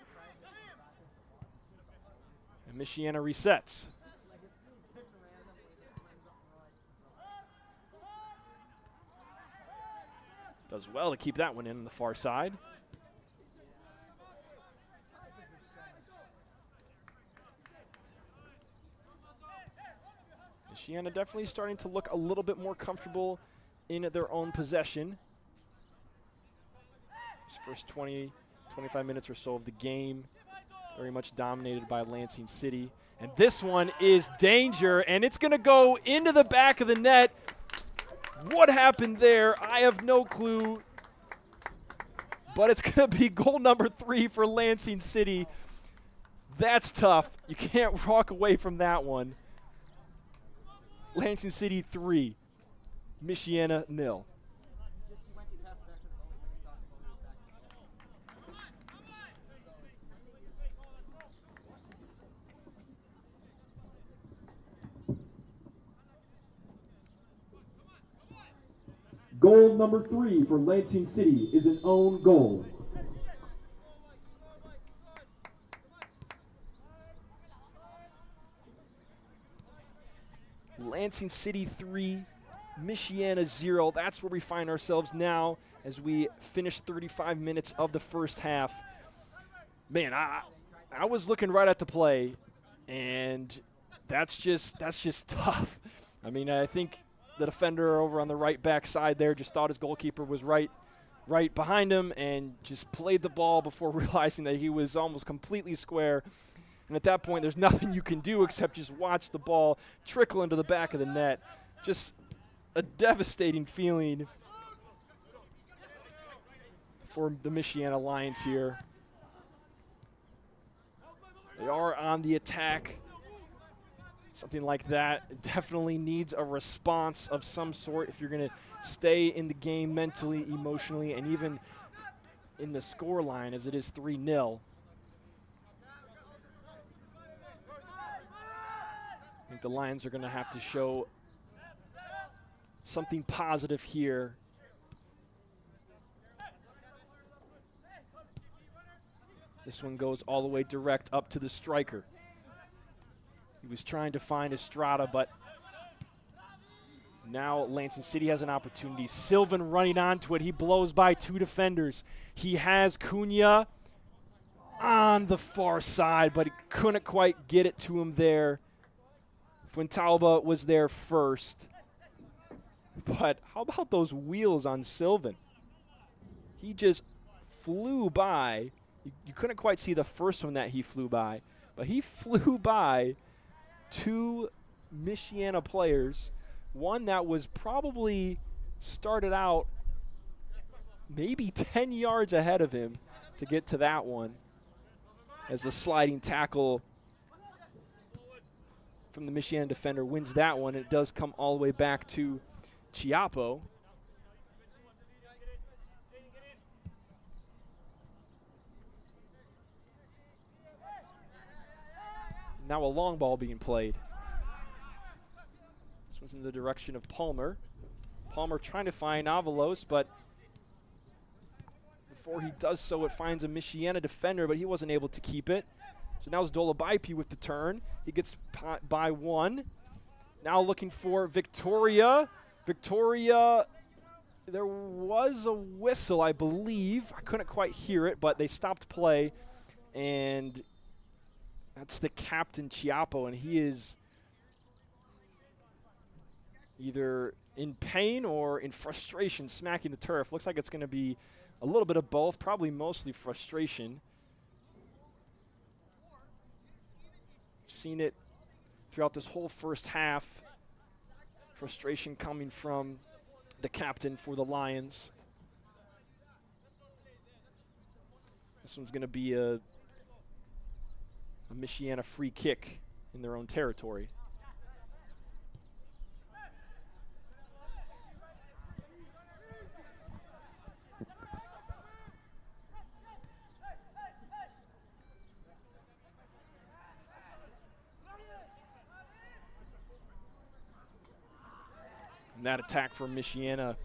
And Michiana resets. Does well to keep that one in on the far side. Michiana definitely starting to look a little bit more comfortable in their own possession. This first 20, 25 minutes or so of the game, very much dominated by Lansing City. And this one is danger, and it's going to go into the back of the net. What happened there? I have no clue. But it's going to be goal number 3 for Lansing City. That's tough. You can't walk away from that one. Lansing City 3, Michiana 0. Goal number 3 for Lansing City is an own goal. Lansing City 3, Michiana 0. That's where we find ourselves now as we finish 35 minutes of the first half. Man, I was looking right at the play, and that's just tough. I mean, I think the defender over on the right back side there just thought his goalkeeper was right behind him and just played the ball before realizing that he was almost completely square. And at that point, there's nothing you can do except just watch the ball trickle into the back of the net. Just a devastating feeling for the Michiana Lions here. They are on the attack. Something like that definitely needs a response of some sort if you're going to stay in the game mentally, emotionally, and even in the score line as it is 3-0. I think the Lions are going to have to show something positive here. This one goes all the way direct up to the striker. He was trying to find Estrada, but now Lansing City has an opportunity. Sylvan running onto it. He blows by 2 defenders. He has Cunha on the far side, but he couldn't quite get it to him there. Fuentalba was there first. But how about those wheels on Sylvan? He just flew by. You couldn't quite see the first one that he flew by, but he flew by 2 Michiana players. One that was probably started out maybe 10 yards ahead of him to get to that one, as the sliding tackle from the Michiana defender wins that one. It does come all the way back to Chiapo. Now a long ball being played. This one's in the direction of Palmer. Palmer trying to find Avalos, but before he does so, it finds a Michiana defender, but he wasn't able to keep it. So now it's Dolabaipi with the turn. He gets by 1. Now looking for Victoria. Victoria, there was a whistle, I believe. I couldn't quite hear it, but they stopped play. and that's the captain, Chiappo, and he is either in pain or in frustration smacking the turf. Looks like it's going to be a little bit of both, probably mostly frustration. Seen it throughout this whole first half. Frustration coming from the captain for the Lions. This one's going to be a Michiana free kick in their own territory. And that attack from Michiana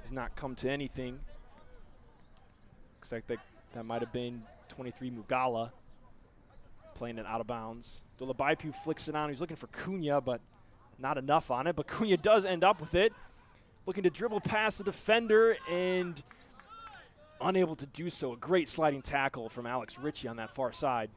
has not come to anything. Looks like that might have been 23 Mugala playing it out of bounds. Dolabaipu flicks it on. He's looking for Cunha, but not enough on it. But Cunha does end up with it. Looking to dribble past the defender and unable to do so. A great sliding tackle from Alex Ritchie on that far side.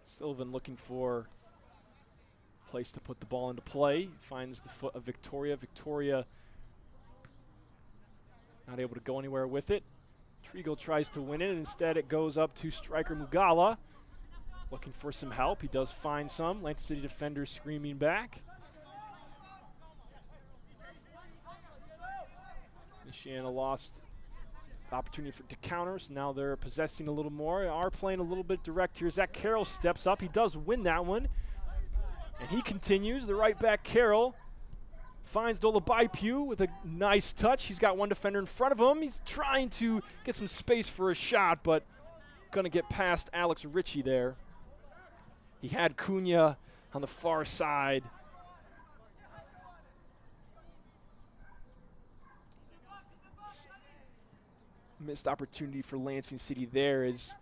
Sylvan looking for a place to put the ball into play. Finds the foot of Victoria. Victoria not able to go anywhere with it. Trigo tries to win it. Instead, it goes up to striker Mugala. Looking for some help. He does find some. Lansing City defender screaming back. Michiana lost the opportunity to counter, so now they're possessing a little more. Are playing a little bit direct here. Zach Carroll steps up. He does win that one. And he continues. The right back, Carroll, finds Dolabaipu with a nice touch. He's got one defender in front of him. He's trying to get some space for a shot, but going to get past Alex Ritchie there. He had Cunha on the far side. Missed opportunity for Lansing City there as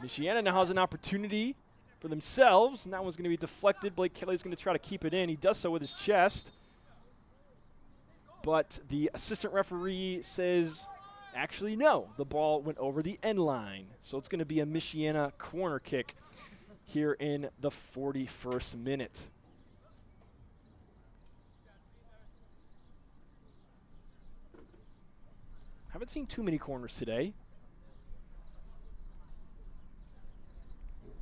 Michiana now has an opportunity for themselves, and that one's going to be deflected. Blake Kelly's going to try to keep it in. He does so with his chest. But the assistant referee says, actually, no, the ball went over the end line. So it's going to be a Michiana corner kick here in the 41st minute. Haven't seen too many corners today.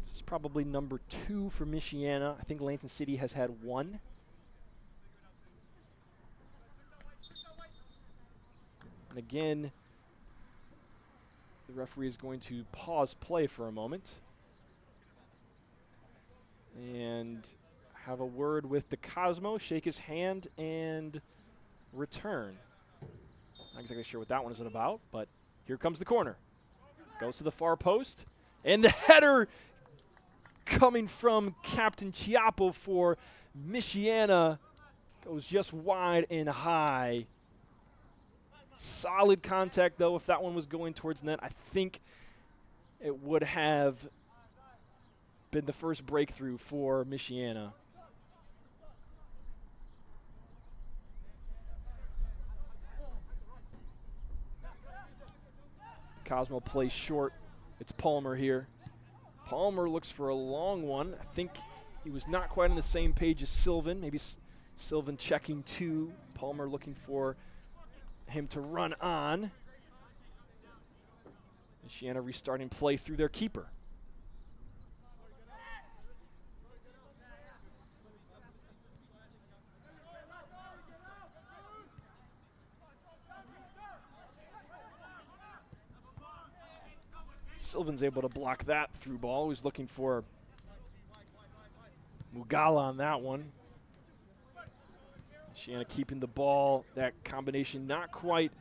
This is probably number 2 for Michiana. I think Lansing City has had 1. And again, the referee is going to pause play for a moment and have a word with DeCosmo, shake his hand, and return. Not exactly sure what that one is about, but here comes the corner. Goes to the far post, and the header coming from Captain Chiappo for Michiana goes just wide and high. Solid contact, though. If that one was going towards net, I think it would have been the first breakthrough for Michiana. Cosmo plays short. It's Palmer here. Palmer looks for a long one. I think he was not quite on the same page as Sylvan. Maybe Sylvan checking 2. Palmer looking for him to run on. Michiana restarting play through their keeper. Sylvan's able to block that through ball. He's looking for Mugala on that one. Michiana keeping the ball. That combination not quite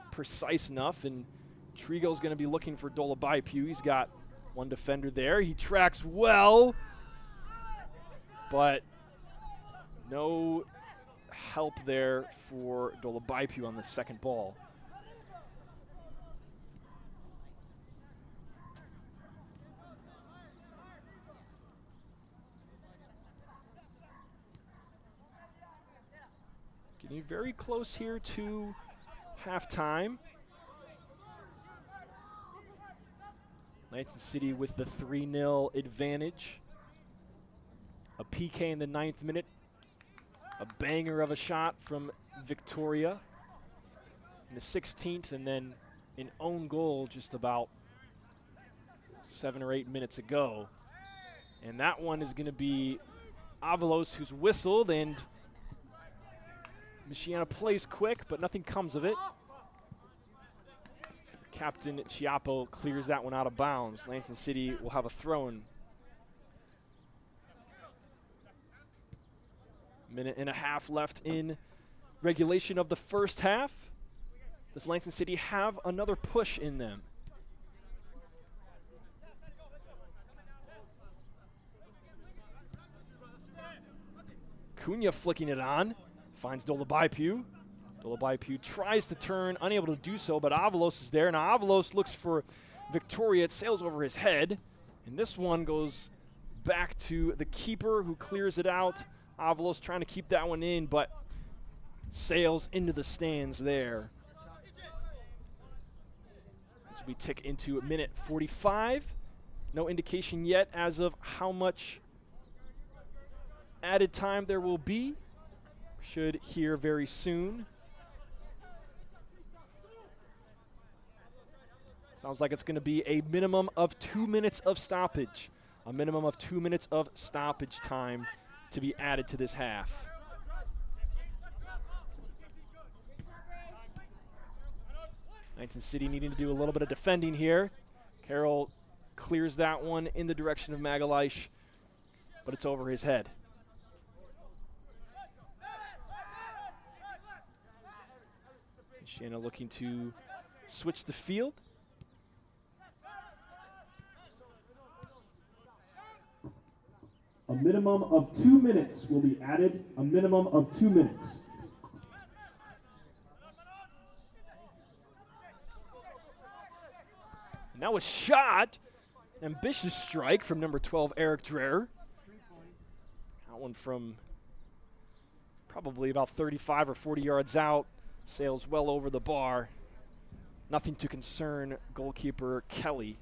precise enough, and Trigo's going to be looking for Dolabaipu. He's got one defender there. He tracks well, but no help there for Dolabaipu on the second ball. Getting very close here to halftime. Lansing City with the 3-0 advantage. A PK in the 9th minute. A banger of a shot from Victoria in the 16th, and then an own goal just about 7 or 8 minutes ago. And that one is going to be Avalos, who's whistled, and Michiana plays quick, but nothing comes of it. Captain Chiappo clears that one out of bounds. Lansing City will have a throw-in. Minute and a half left in regulation of the first half. Does Lansing City have another push in them? Cunha flicking it on, finds Dolabaipu. Dolabaipu tries to turn, unable to do so, but Avalos is there. Now Avalos looks for Victoria. It sails over his head, and this one goes back to the keeper, who clears it out. Avalos trying to keep that one in, but sails into the stands there. As we tick into minute 45. No indication yet as of how much added time there will be. Should hear very soon. Sounds like it's going to be a minimum of 2 minutes of stoppage. A minimum of 2 minutes of stoppage time to be added to this half. Lansing City needing to do a little bit of defending here. Carroll clears that one in the direction of Magalhaes, but it's over his head. Michiana looking to switch the field. A minimum of 2 minutes will be added. A minimum of 2 minutes. And that was shot. Ambitious strike from number 12, Eric Dreher. That one from probably about 35 or 40 yards out. Sails well over the bar. Nothing to concern goalkeeper Kelly.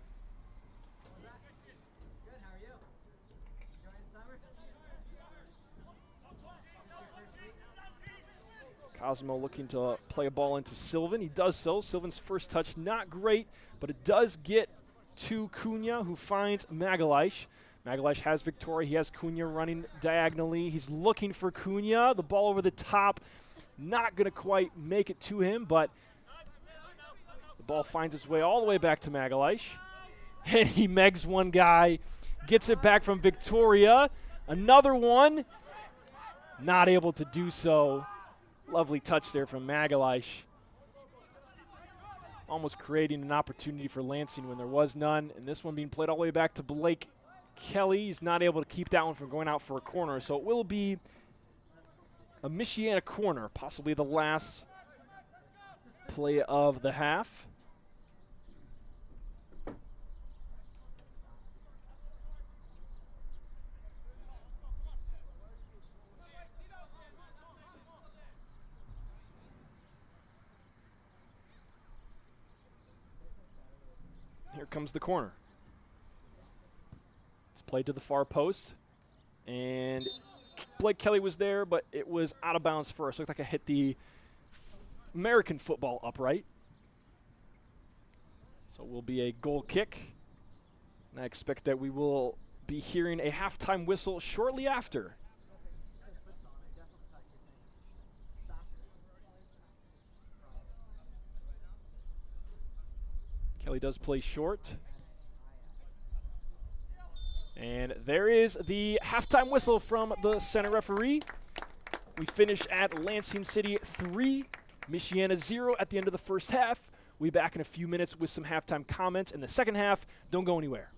Cosmo looking to play a ball into Sylvan. He does so. Sylvan's first touch, not great, but it does get to Cunha, who finds Magalhaes. Magalhaes has Victoria. He has Cunha running diagonally. He's looking for Cunha. The ball over the top. Not going to quite make it to him, but the ball finds its way all the way back to Magalhaes. And he megs one guy. Gets it back from Victoria. Another one. Not able to do so. Lovely touch there from Magalhaes. Almost creating an opportunity for Lansing when there was none. And this one being played all the way back to Blake Kelly. He's not able to keep that one from going out for a corner. So it will be a Michiana corner, possibly the last play of the half. Here comes the corner. It's played to the far post. And Blake Kelly was there, but it was out of bounds first. Looked like I hit the American football upright. So it will be a goal kick. And I expect that we will be hearing a halftime whistle shortly after. Kelly does play short. And there is the halftime whistle from the center referee. We finish at Lansing City 3, Michiana 0 at the end of the first half. We'll be back in a few minutes with some halftime comments in the second half. Don't go anywhere.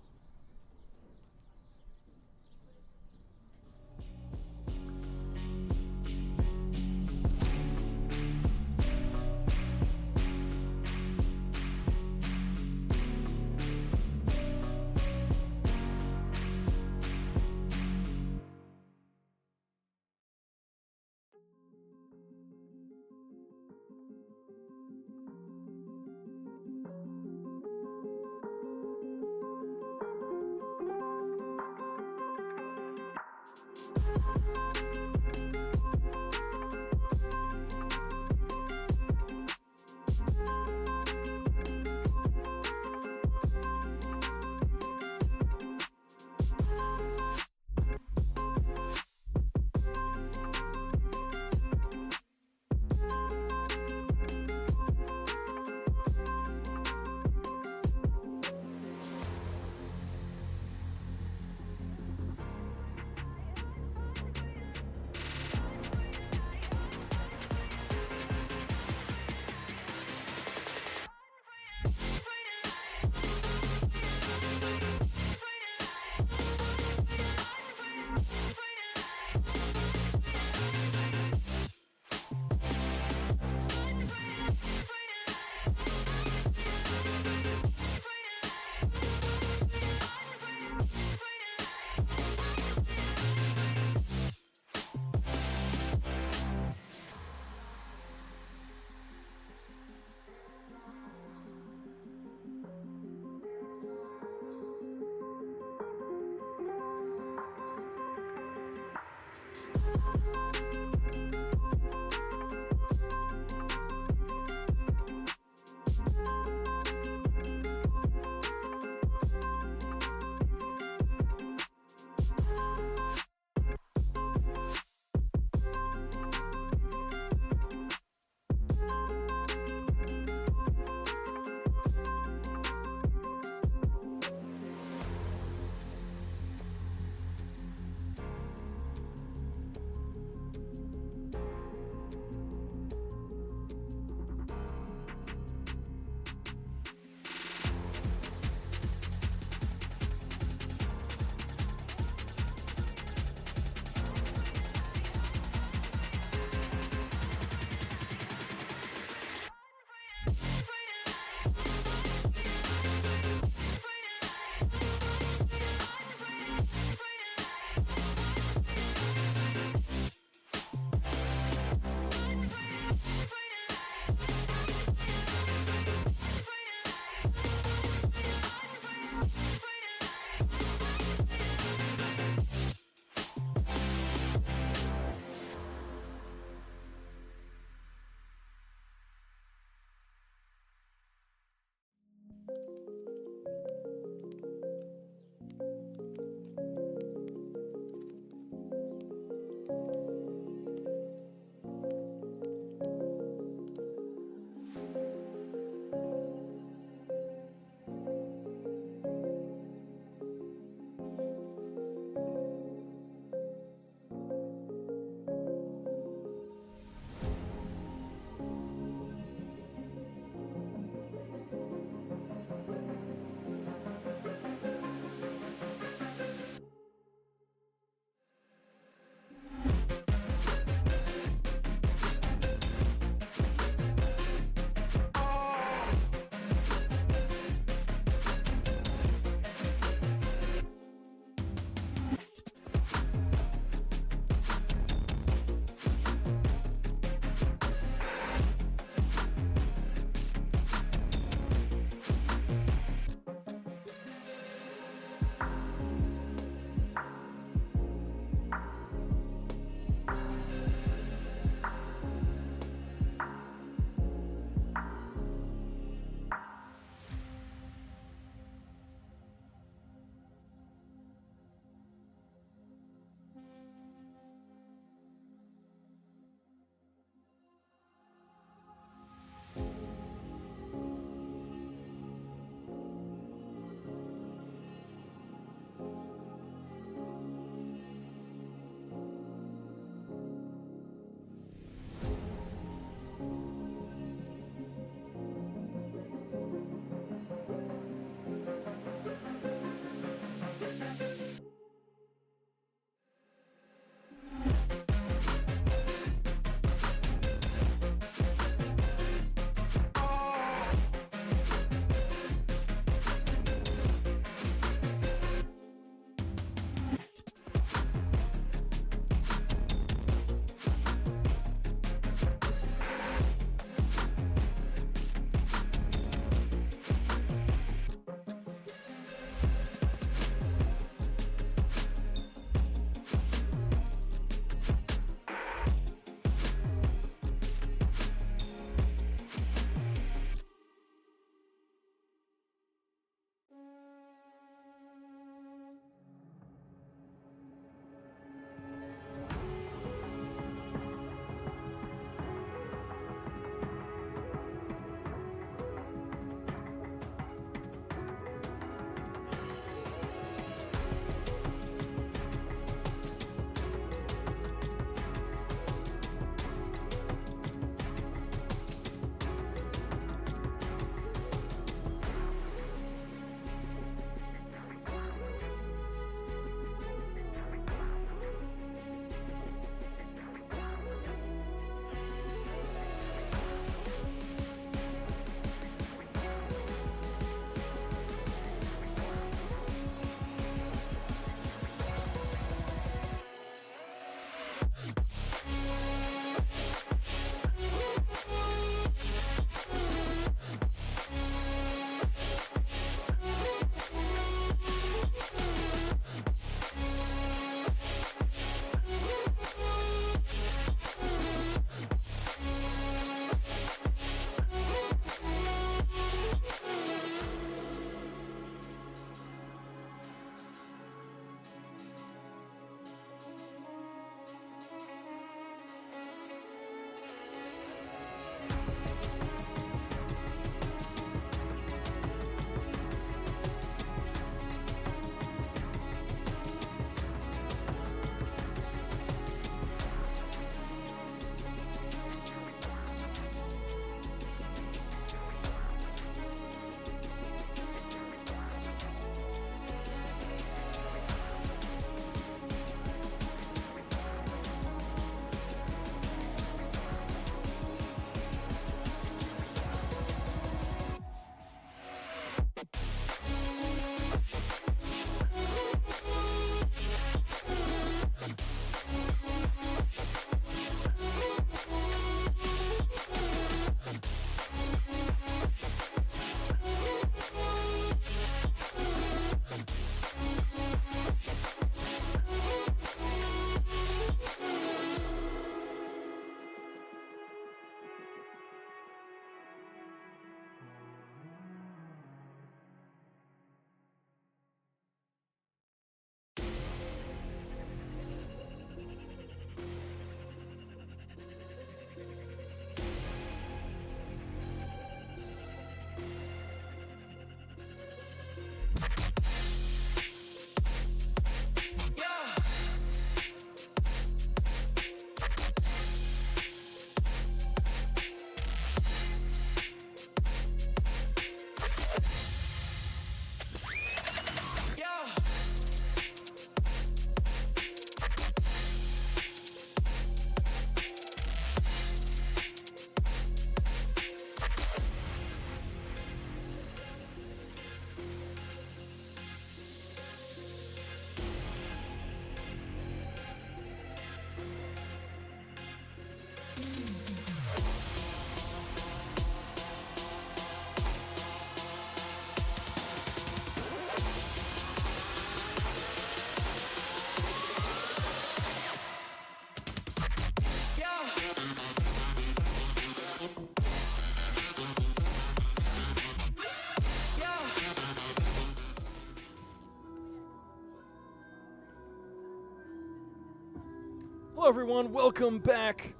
Hello everyone, welcome back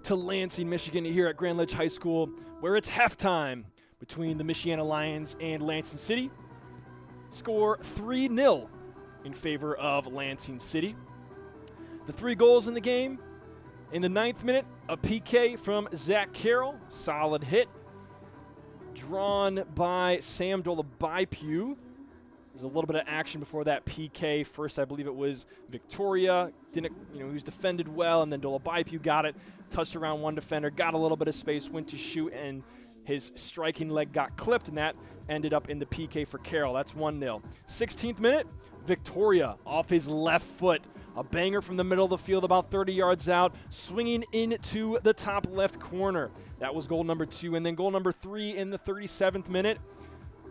to Lansing, Michigan here at Grand Ledge High School, where it's halftime between the Michiana Lions and Lansing City. Score 3-0 in favor of Lansing City. The 3 goals in the game. In the 9th minute, a PK from Zach Carroll, solid hit. Drawn by Sam Dolabaipu. There's a little bit of action before that PK. First, I believe it was Victoria. He was defended well, and then Dolabaipu got it. Touched around one defender, got a little bit of space, went to shoot, and his striking leg got clipped, and that ended up in the PK for Carroll. That's 1-0. 16th minute, Victoria off his left foot. A banger from the middle of the field, about 30 yards out, swinging into the top left corner. That was goal number 2. And then goal number 3 in the 37th minute.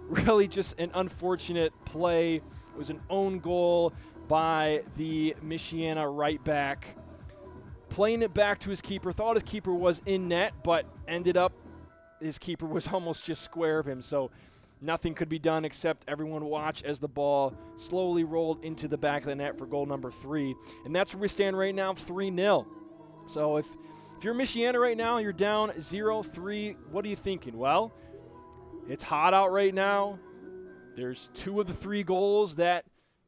Really just an unfortunate play. It was an own goal by the Michiana right back. Playing it back to his keeper. Thought his keeper was in net, but ended up his keeper was almost just square of him. So nothing could be done except everyone watch as the ball slowly rolled into the back of the net for goal number 3. And that's where we stand right now, 3-0. So if you're Michiana right now and you're down 0-3, what are you thinking? Well, it's hot out right now. There's 2 of the 3 goals that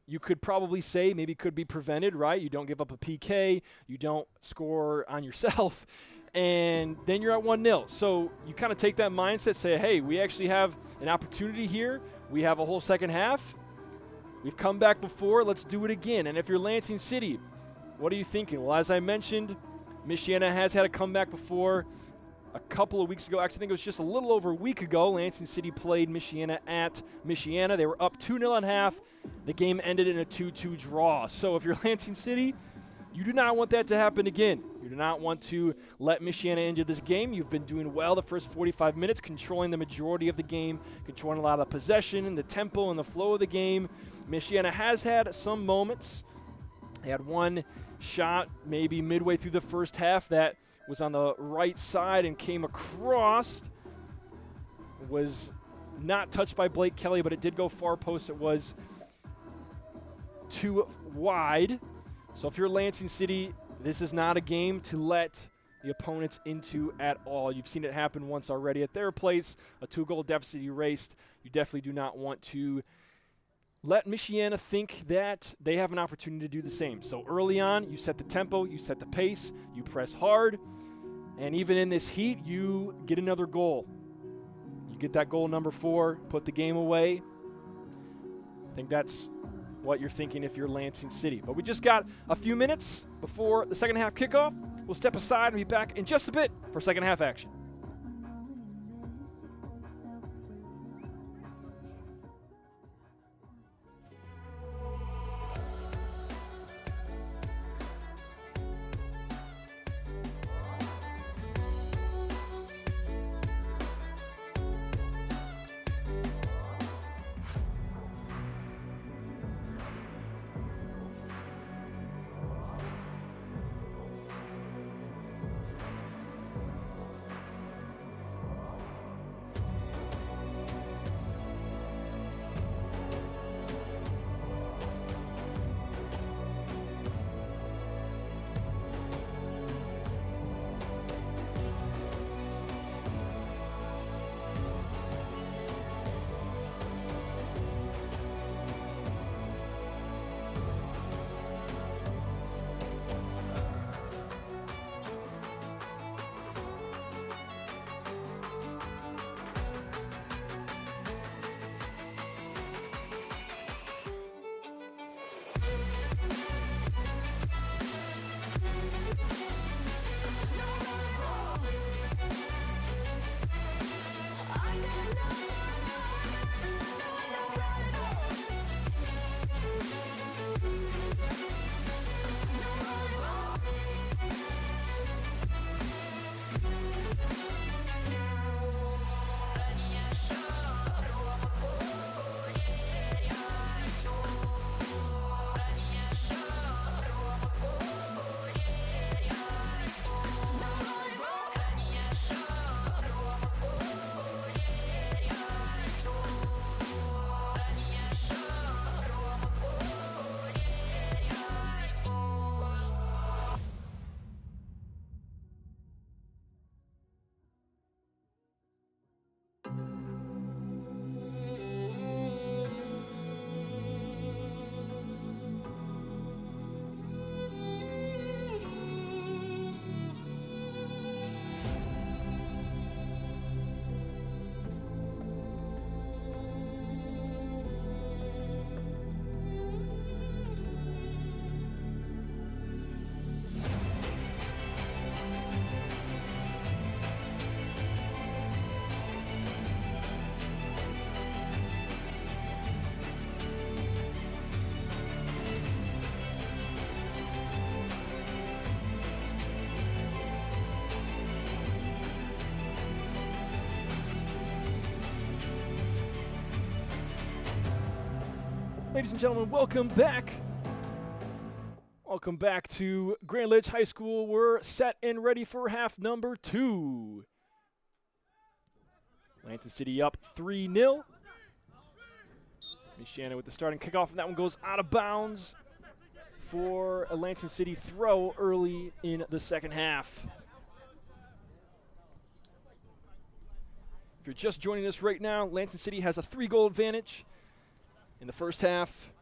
you could probably say maybe could be prevented, right? You don't give up a PK. You don't score on yourself. And then you're at 1-0. So you kind of take that mindset, say, hey, we actually have an opportunity here. We have a whole second half. We've come back before. Let's do it again. And if you're Lansing City, what are you thinking? Well, as I mentioned, Michiana has had a comeback before. A couple of weeks ago, actually I think it was just a little over a week ago, Lansing City played Michiana at Michiana. They were up 2-0 at half. The game ended in a 2-2 draw. So if you're Lansing City, you do not want that to happen again. You do not want to let Michiana into this game. You've been doing well the first 45 minutes, controlling the majority of the game, controlling a lot of the possession and the tempo and the flow of the game. Michiana has had some moments. They had one shot maybe midway through the first half that was on the right side and came across. Was not touched by Blake Kelly, but it did go far post. It was too wide. So if you're Lansing City, this is not a game to let the opponents into at all. You've seen it happen once already at their place, a 2-goal deficit erased. You definitely do not want to let Michiana think that they have an opportunity to do the same. So early on, you set the tempo, you set the pace, you press hard, and even in this heat, you get another goal. You get that goal number 4, put the game away. I think that's what you're thinking if you're Lansing City. But we just got a few minutes before the second half kickoff. We'll step aside and be back in just a bit for second half action. Ladies and gentlemen, welcome back. Welcome back to Grand Ledge High School. We're set and ready for half number 2. Lansing City up 3-0. Michiana with the starting kickoff, and that one goes out of bounds for a Lansing City throw early in the second half. If you're just joining us right now, Lansing City has a 3-goal advantage in the first half,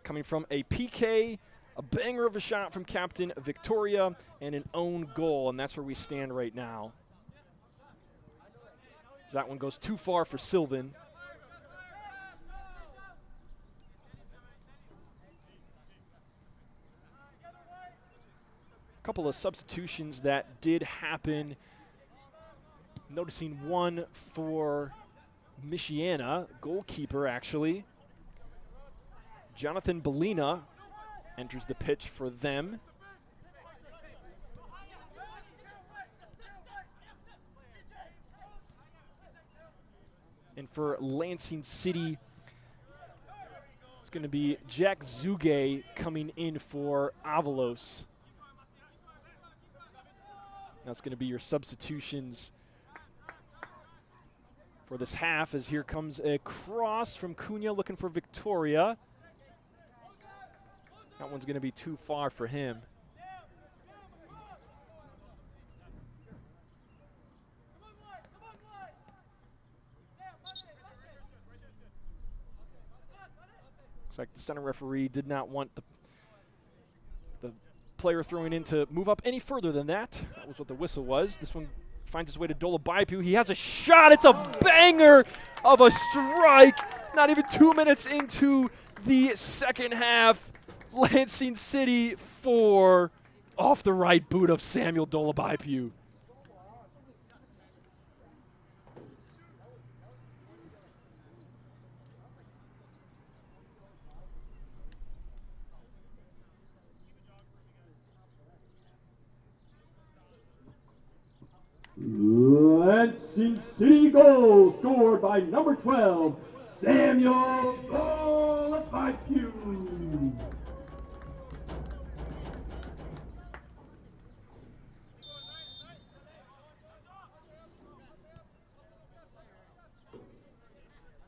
coming from a PK, a banger of a shot from Captain Victoria, and an own goal, and that's where we stand right now. As that one goes too far for Sylvan. A couple of substitutions that did happen. Noticing one for Michiana, goalkeeper actually. Jonathan Bellina enters the pitch for them. And for Lansing City, it's going to be Jack Zuge coming in for Avalos. That's going to be your substitutions for this half, as here comes a cross from Cunha looking for Victoria. That one's going to be too far for him. Looks like the center referee did not want the player throwing in to move up any further than that. That was what the whistle was. This one finds his way to Dolabaipu. He has a shot. It's a banger of a strike. Not even 2 minutes into the second half. Lansing City 4 off the right boot of Samuel Dolabaipu. Lansing City goal scored by number 12, Samuel Dolabaipu.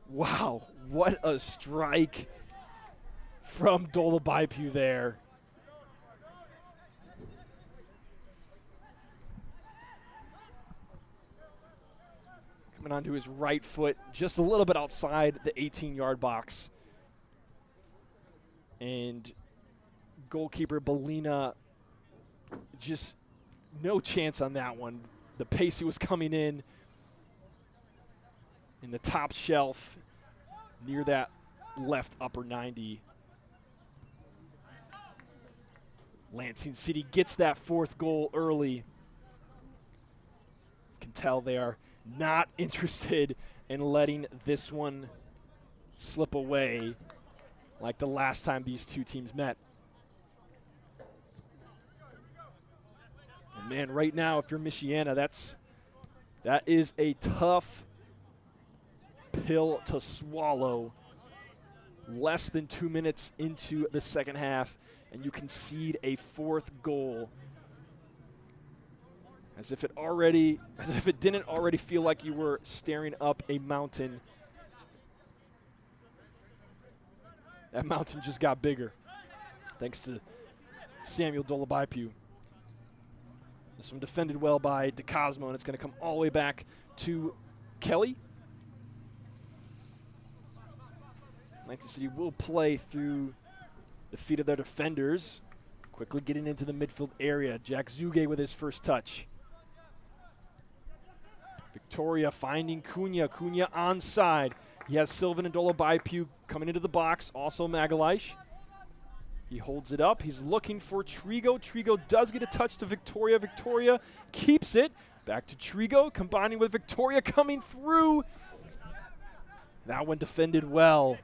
Wow, what a strike from Dolabaipu there. Coming onto his right foot, just a little bit outside the 18-yard box. And goalkeeper Bellina, just no chance on that one. The pace he was coming in the top shelf near that left upper 90. Lansing City gets that 4th goal early. You can tell they are not interested in letting this one slip away like the last time these two teams met. And man, right now, if you're Michiana, that is a tough pill to swallow. Less than 2 minutes into the second half, and you concede a 4th goal. As if it didn't already feel like you were staring up a mountain. That mountain just got bigger, thanks to Samuel Dolabaipu. This one defended well by DeCosmo, and it's going to come all the way back to Kelly. Lansing City will play through the feet of their defenders. Quickly getting into the midfield area. Jack Zuge with his first touch. Victoria finding Cunha. Cunha onside. He has Sylvan and Dolabaipu coming into the box. Also Magalhaes. He holds it up. He's looking for Trigo. Trigo does get a touch to Victoria. Victoria keeps it. Back to Trigo, combining with Victoria coming through. That one defended well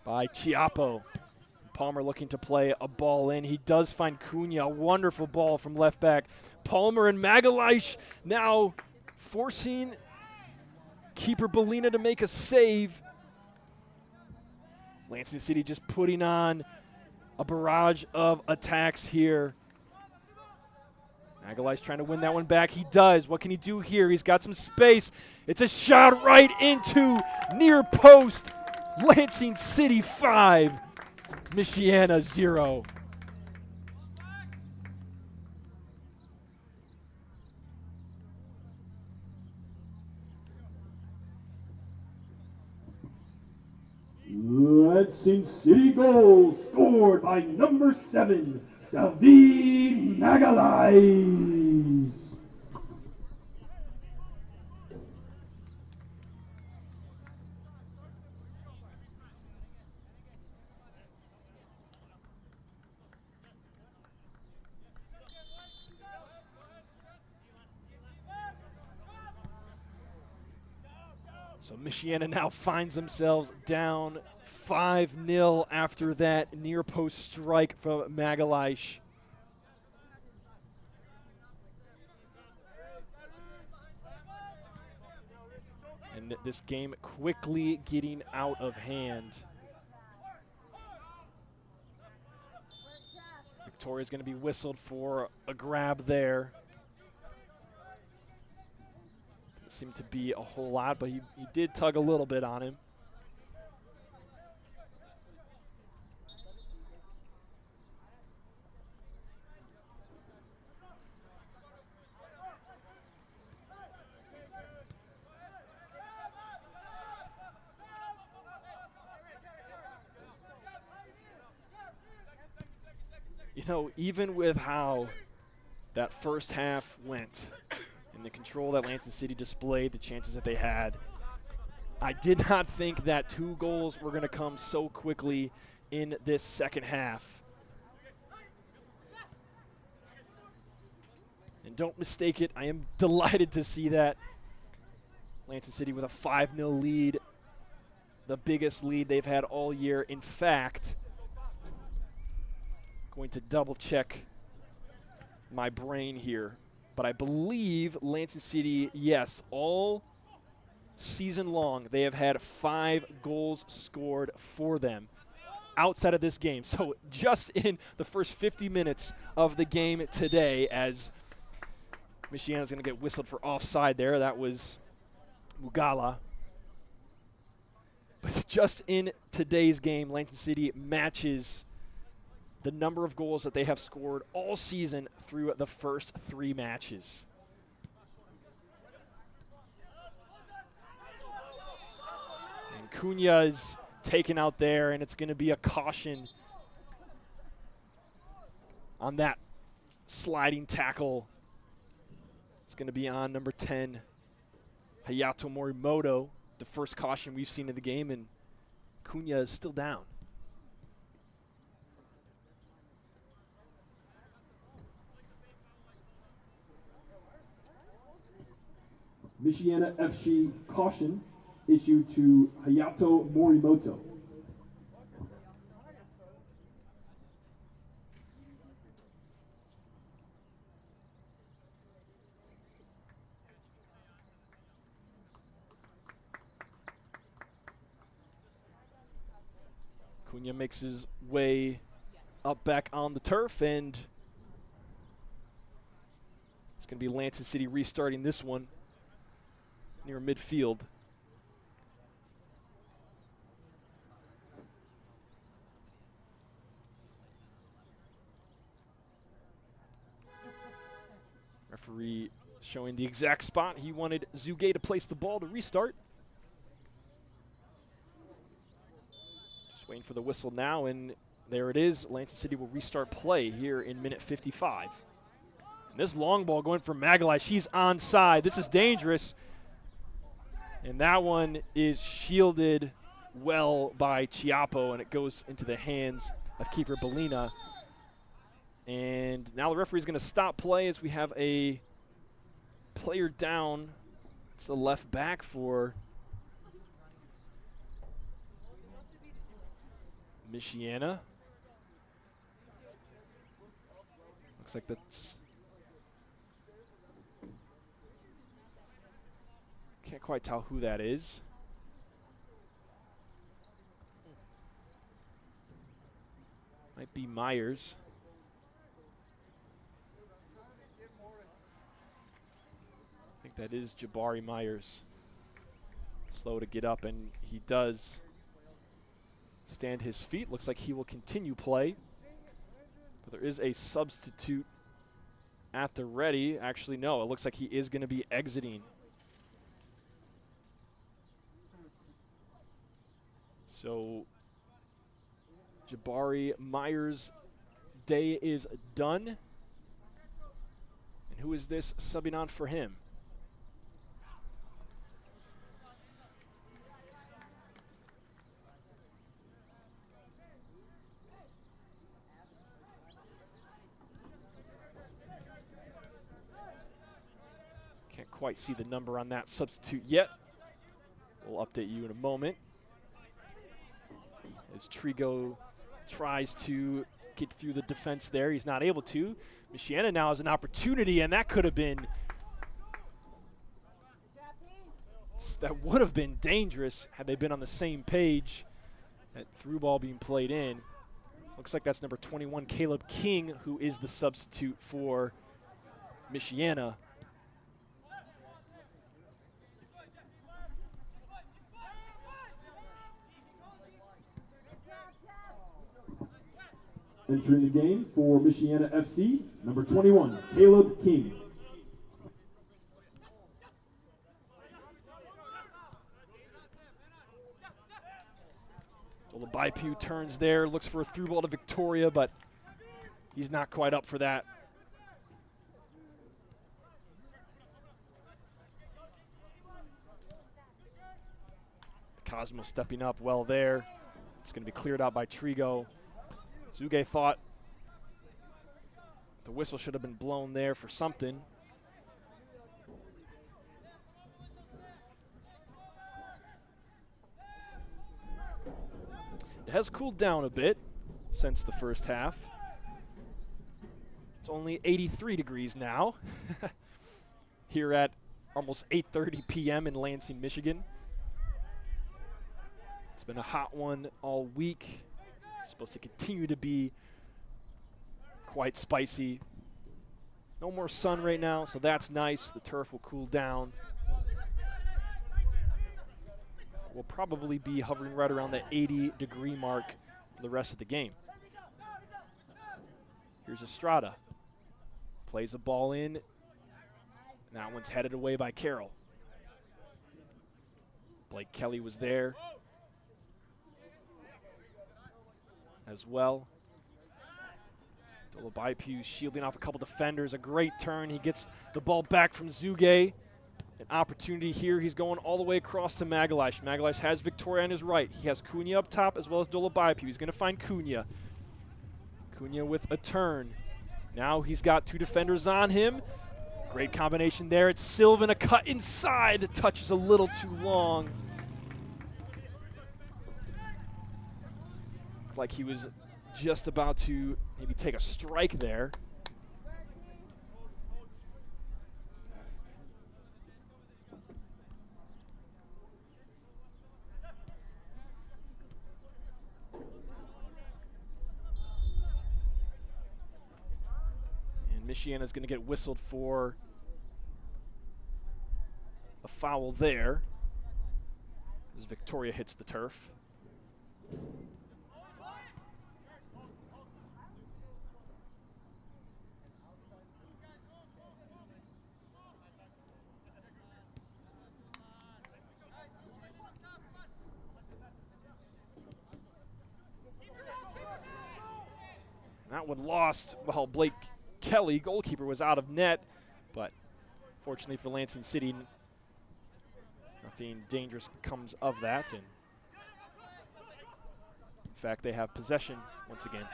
by Chiapo. Palmer looking to play a ball in. He does find Cunha. A wonderful ball from left back. Palmer and Magalhaes now forcing keeper Bellina to make a save. Lansing City just putting on a barrage of attacks here. Magalai's trying to win that one back. He does. What can he do here? He's got some space. It's a shot right into near post. Lansing City 5, Michiana 0. Lansing City goal scored by number 7, David Magalais. So Michiana now finds themselves down 5-0 after that near post strike from Magalais. And this game quickly getting out of hand. Victoria's going to be whistled for a grab there. Seemed to be a whole lot, but he did tug a little bit on him. You know, even with how that first half went, and the control that Lansing City displayed, the chances that they had, I did not think that 2 goals were going to come so quickly in this second half. And don't mistake it, I am delighted to see that. Lansing City with a 5-0 lead, the biggest lead they've had all year. In fact, going to double check my brain here, but I believe Lansing City, yes, all season long, they have had 5 goals scored for them outside of this game. So just in the first 50 minutes of the game today, as Michiana's going to get whistled for offside there. That was Mugala. But just in today's game, Lansing City matches the number of goals that they have scored all season through the first 3 matches. And Cunha is taken out there, and it's going to be a caution on that sliding tackle. It's going to be on number 10, Hayato Morimoto, the first caution we've seen in the game, and Cunha is still down. Michiana FC caution issued to Hayato Morimoto. Cunha makes his way up back on the turf, and it's going to be Lansing City restarting this one near midfield. Referee showing the exact spot. He wanted Zugay to place the ball to restart. Just waiting for the whistle now, and there it is. Lansing City will restart play here in minute 55. And this long ball going for Magalai. She's onside. This is dangerous. And that one is shielded well by Chiapo, and it goes into the hands of keeper Belina. And now the referee's going to stop play as we have a player down. It's the left back for Michiana. Looks like that's... Can't quite tell who that is. Might be Myers. I think that is Jabari Myers. Slow to get up, and he does stand his feet. Looks like he will continue play. But there is a substitute at the ready. Actually, no, it looks like he is going to be exiting. So Jabari Myers' day is done. And who is this subbing on for him? Can't quite see the number on that substitute yet. We'll update you in a moment. As Trigo tries to get through the defense there, he's not able to. Michiana now has an opportunity, and that could have been, that would have been dangerous had they been on the same page. That through ball being played in. Looks like that's number 21, Caleb King, who is the substitute for Michiana. Entering the game for Michiana FC, number 21, Caleb King. Olabaipu turns there, looks for a through ball to Victoria, but he's not quite up for that. Cosmo stepping up well there. It's going to be cleared out by Trigo. Zuge thought the whistle should have been blown there for something. It has cooled down a bit since the first half. It's only 83 degrees now here at almost 8:30 p.m. in Lansing, Michigan. It's been a hot one all week. It's supposed to continue to be quite spicy. No more sun right now, so that's nice. The turf will cool down. We'll probably be hovering right around the 80-degree mark for the rest of the game. Here's Estrada. Plays a ball in. And that one's headed away by Carroll. Blake Kelly was there as well. Olabaipu shielding off a couple defenders. A great turn. He gets the ball back from Zuge. An opportunity here. He's going all the way across to Magalash. Magalash has Victoria on his right. He has Cunha up top as well as Olabaipu. He's going to find Cunha. Cunha with a turn. Now he's got two defenders on him. Great combination there. It's Sylvan, a cut inside. The touch is a little too long. It's like he was just about to maybe take a strike there. And Michiana's going to get whistled for a foul there as Victoria hits the turf. That one lost while Blake Kelly, goalkeeper, was out of net, but fortunately for Lansing City, nothing dangerous comes of that. And in fact, they have possession once again.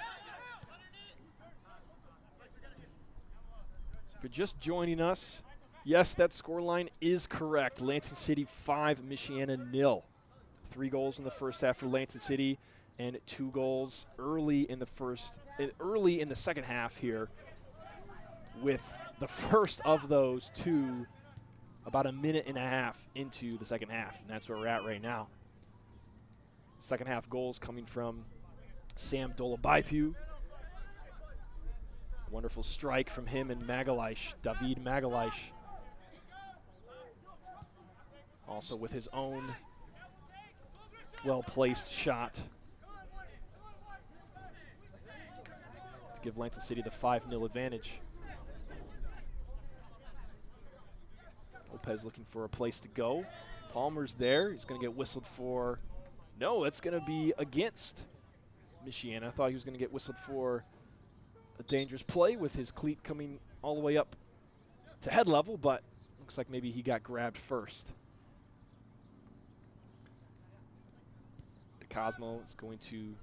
So if you're just joining us, yes, that scoreline is correct. Lansing City 5, Michiana 0. 3 goals in the first half for Lansing City, and 2 goals early in the second half here, with the first of those 2 about a minute and a half into the second half, and that's where we're at right now. Second half goals coming from Sam Olabaipu Wonderful strike from him and Magalhaes, David Magalhaes. Also with his own well-placed shot to give Lansing City the 5-0 advantage. Lopez looking for a place to go. Palmer's there. He's going to get whistled for. No, that's going to be against Michiana. I thought he was going to get whistled for a dangerous play with his cleat coming all the way up to head level, but looks like maybe he got grabbed first. Cosmo is going to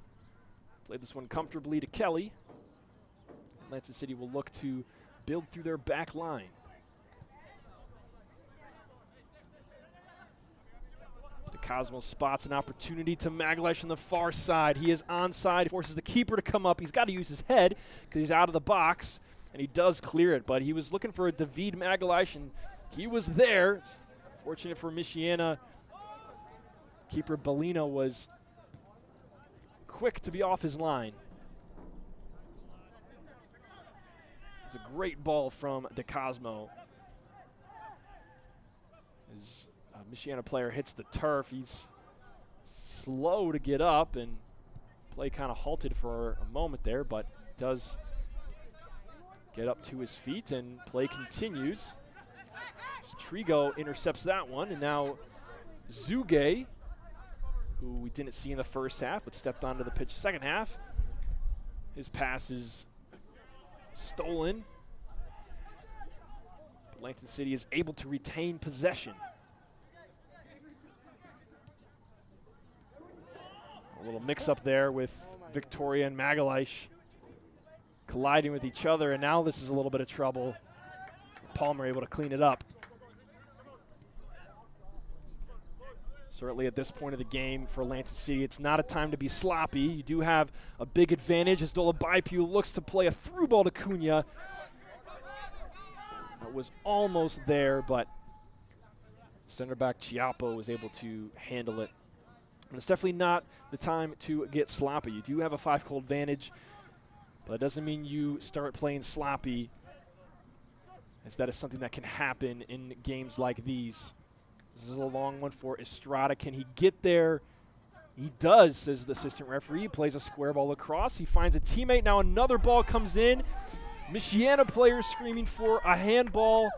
play this one comfortably to Kelly. Lansing City will look to build through their back line. Cosmo spots an opportunity to Magalhaes on the far side. He is onside, forces the keeper to come up. He's got to use his head because he's out of the box, and he does clear it, but he was looking for a David Magalhaes, and he was there. It's fortunate for Michiana. Keeper Bellino was quick to be off his line. It's a great ball from De Cosmo. His Michiana player hits the turf. He's slow to get up, and play kind of halted for a moment there, but does get up to his feet, and play continues. Trigo intercepts that one, and now Zuge, who we didn't see in the first half but stepped onto the pitch second half. His pass is stolen. But Lansing City is able to retain possession. A little mix-up there with Victoria and Magalhaes colliding with each other, and now this is a little bit of trouble. Palmer able to clean it up. Certainly at this point of the game for Lansing City, it's not a time to be sloppy. You do have a big advantage as Dolabaipu looks to play a through ball to Cunha. That was almost there, but center back Chiapo was able to handle it. And it's definitely not the time to get sloppy. You do have a 5-goal advantage, but it doesn't mean you start playing sloppy, as that is something that can happen in games like these. This is a long one for Estrada. Can he get there? He does, says the assistant referee. He plays a square ball across. He finds a teammate. Now another ball comes in. Michiana players screaming for a handball,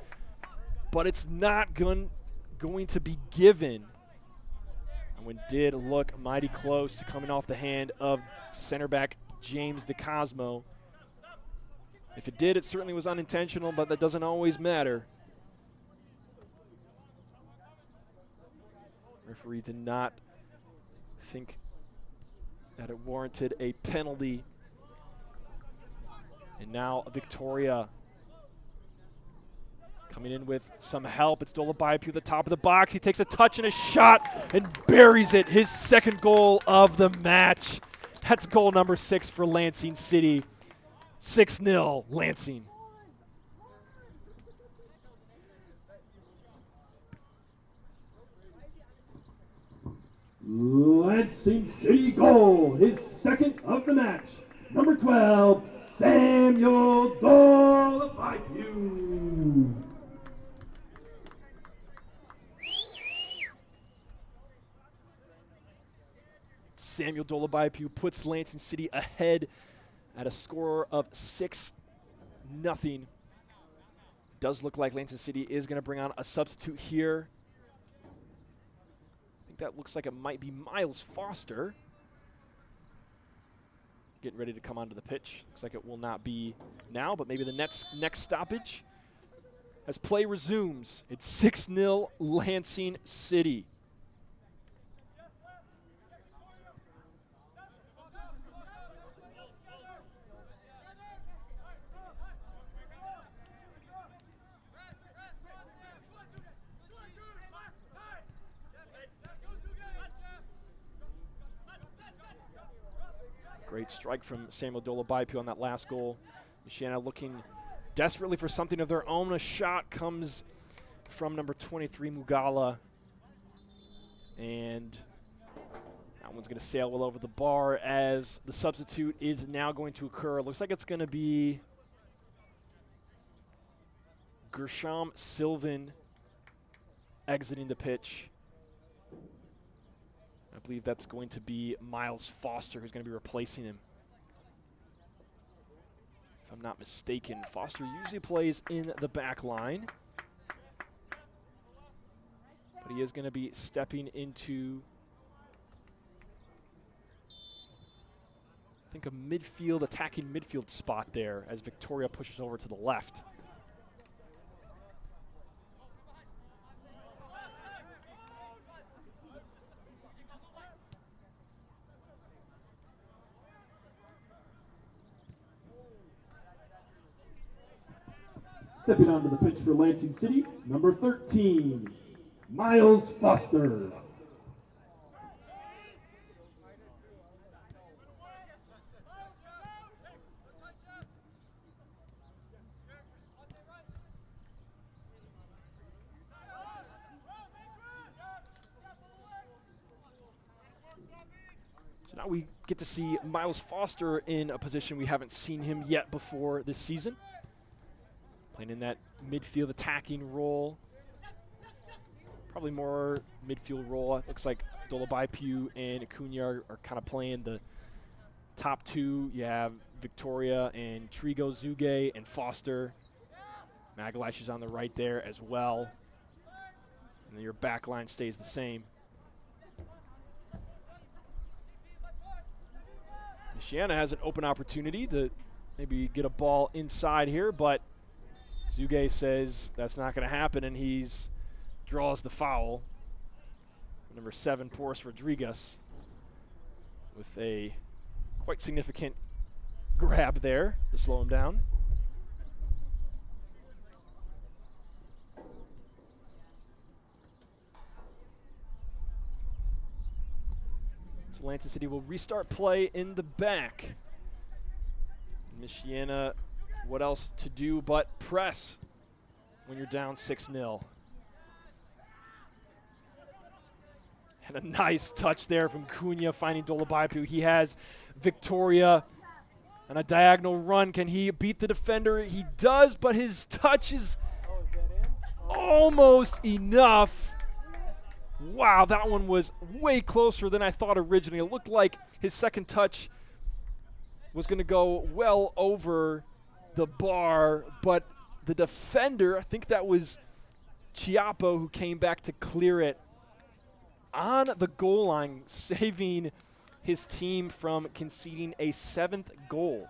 but it's not going to be given. And one did look mighty close to coming off the hand of center back James De Cosmo. If it did, it certainly was unintentional, but that doesn't always matter. Referee did not think that it warranted a penalty. And now Victoria coming in with some help. It's Dolabaipu at the top of the box. He takes a touch and a shot and buries it. His second goal of the match. That's goal number 6 for Lansing City. 6-0 Lansing. Lansing City goal, his second of the match. Number 12, Samuel Dolabaipu. Samuel Dolabaipu puts Lansing City ahead at a score of 6-0. Does look like Lansing City is going to bring on a substitute here. That looks like it might be Miles Foster. Getting ready to come onto the pitch. Looks like it will not be now, but maybe the next stoppage. As play resumes, it's 6-0 Lansing City. Great strike from Samuel Dolabaipu on that last goal. Michiana looking desperately for something of their own. A shot comes from number 23, Mugala. And that one's going to sail well over the bar as the substitute is now going to occur. Looks like it's going to be Gershom Sylvan exiting the pitch. I believe that's going to be Miles Foster who's going to be replacing him. If I'm not mistaken, Foster usually plays in the back line. But he is going to be stepping into, I think, a midfield, attacking midfield spot there as Victoria pushes over to the left. Stepping onto the pitch for Lansing City, number 13, Miles Foster. So now we get to see Miles Foster in a position we haven't seen him yet before this season. Playing in that midfield attacking role. Probably more midfield role. It looks like Dolobaipu and Acuna are kind of playing the top two. You have Victoria and Trigo, Zuge, and Foster. Magalash is on the right there as well. And then your back line stays the same. Michiana has an open opportunity to maybe get a ball inside here, but Zuge says that's not going to happen, and he's draws the foul. Number 7, Porus Rodriguez, with a quite significant grab there to slow him down. So Lansing City will restart play in the back. Michiana, what else to do but press when you're down 6-0. And a nice touch there from Cunha finding Dolobaipu. He has Victoria on a diagonal run. Can he beat the defender? He does, but his touch is almost enough. Wow, that one was way closer than I thought originally. It looked like his second touch was going to go well over the bar, but the defender, I think that was Chiapo, who came back to clear it on the goal line, saving his team from conceding a 7th goal.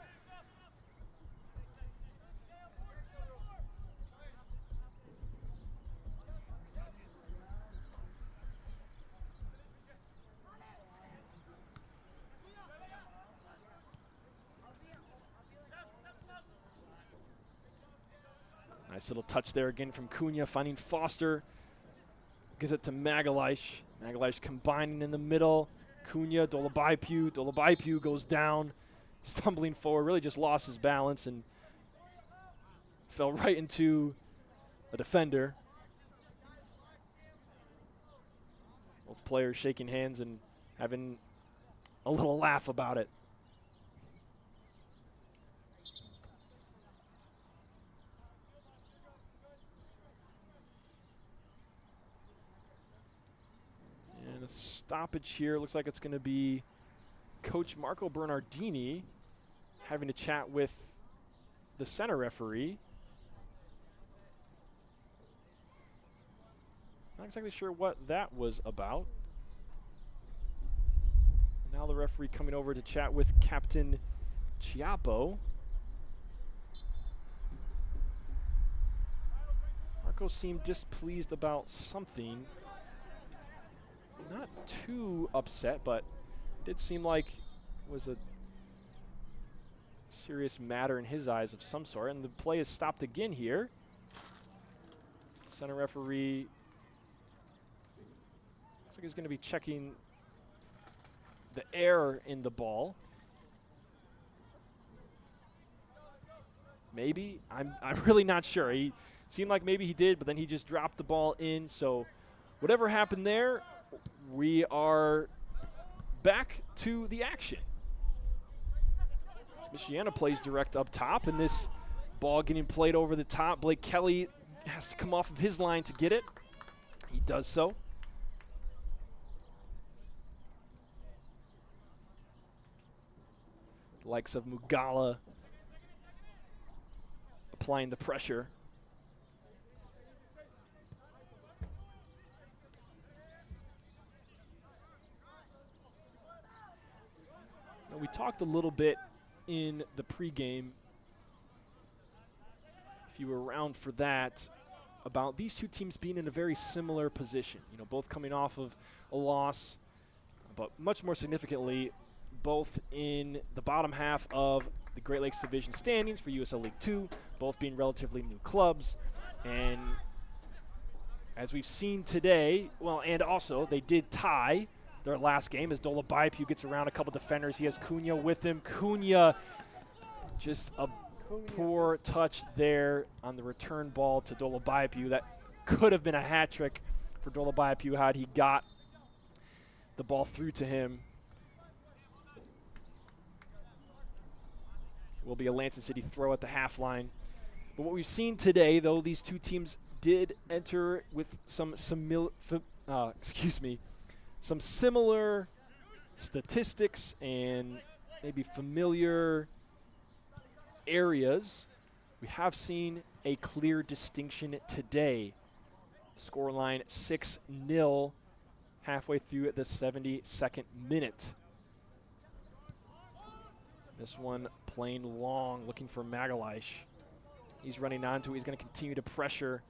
Nice little touch there again from Cunha, finding Foster. Gives it to Magalash. Magalash combining in the middle. Cunha, Dolobaipu. Dolobaipu goes down, stumbling forward, really just lost his balance and fell right into a defender. Both players shaking hands and having a little laugh about it. Stoppage here. Looks like it's going to be Coach Marco Bernardini having a chat with the center referee. Not exactly sure what that was about. Now the referee coming over to chat with Captain Chiapo. Marco seemed displeased about something. Not too upset, but it did seem like it was a serious matter in his eyes of some sort. And the play is stopped again here. Center referee looks like he's going to be checking the air in the ball. Maybe. I'm really not sure. He seemed like maybe he did, but then he just dropped the ball in. So whatever happened there, we are back to the action. Michiana plays direct up top, and this ball getting played over the top. Blake Kelly has to come off of his line to get it. He does so. The likes of Mugala applying the pressure. Now, we talked a little bit in the pregame, if you were around for that, about these two teams being in a very similar position. You know, both coming off of a loss, but much more significantly, both in the bottom half of the Great Lakes Division standings for USL League 2, both being relatively new clubs. And as we've seen today, well, and also they did tie their last game as Dola Baipu gets around a couple defenders. He has Cunha with him. Cunha, just a poor touch there on the return ball to Dola Baipu. That could have been a hat trick for Dola Baipu had he got the ball through to him. Will be a Lansing City throw at the half line. But what we've seen today, though, these two teams did enter with some similar statistics and maybe familiar areas. We have seen a clear distinction today. Scoreline 6-0 halfway through the 72nd minute. This one playing long, looking for Magalish. He's running onto it. He's going to continue to pressure.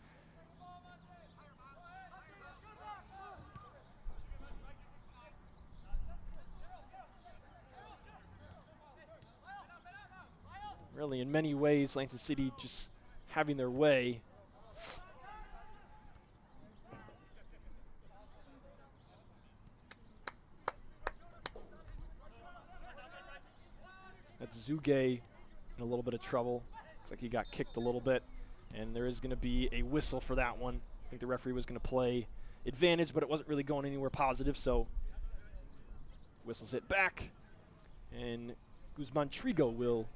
Really, in many ways, Lansing City just having their way. That's Zuge in a little bit of trouble. Looks like he got kicked a little bit, and there is going to be a whistle for that one. I think the referee was going to play advantage, but it wasn't really going anywhere positive, so whistles it back, and Guzman Trigo will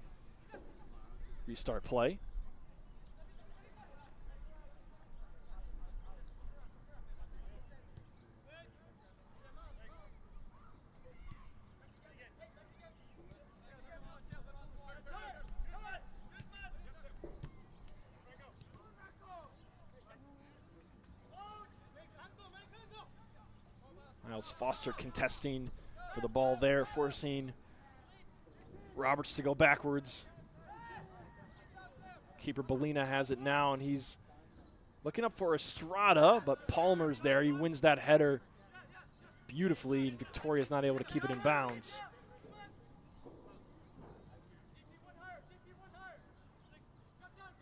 restart play. Miles Foster contesting for the ball there, forcing Roberts to go backwards. Keeper Bellina has it now, and he's looking up for Estrada, but Palmer's there. He wins that header beautifully, and Victoria's not able to keep it in bounds.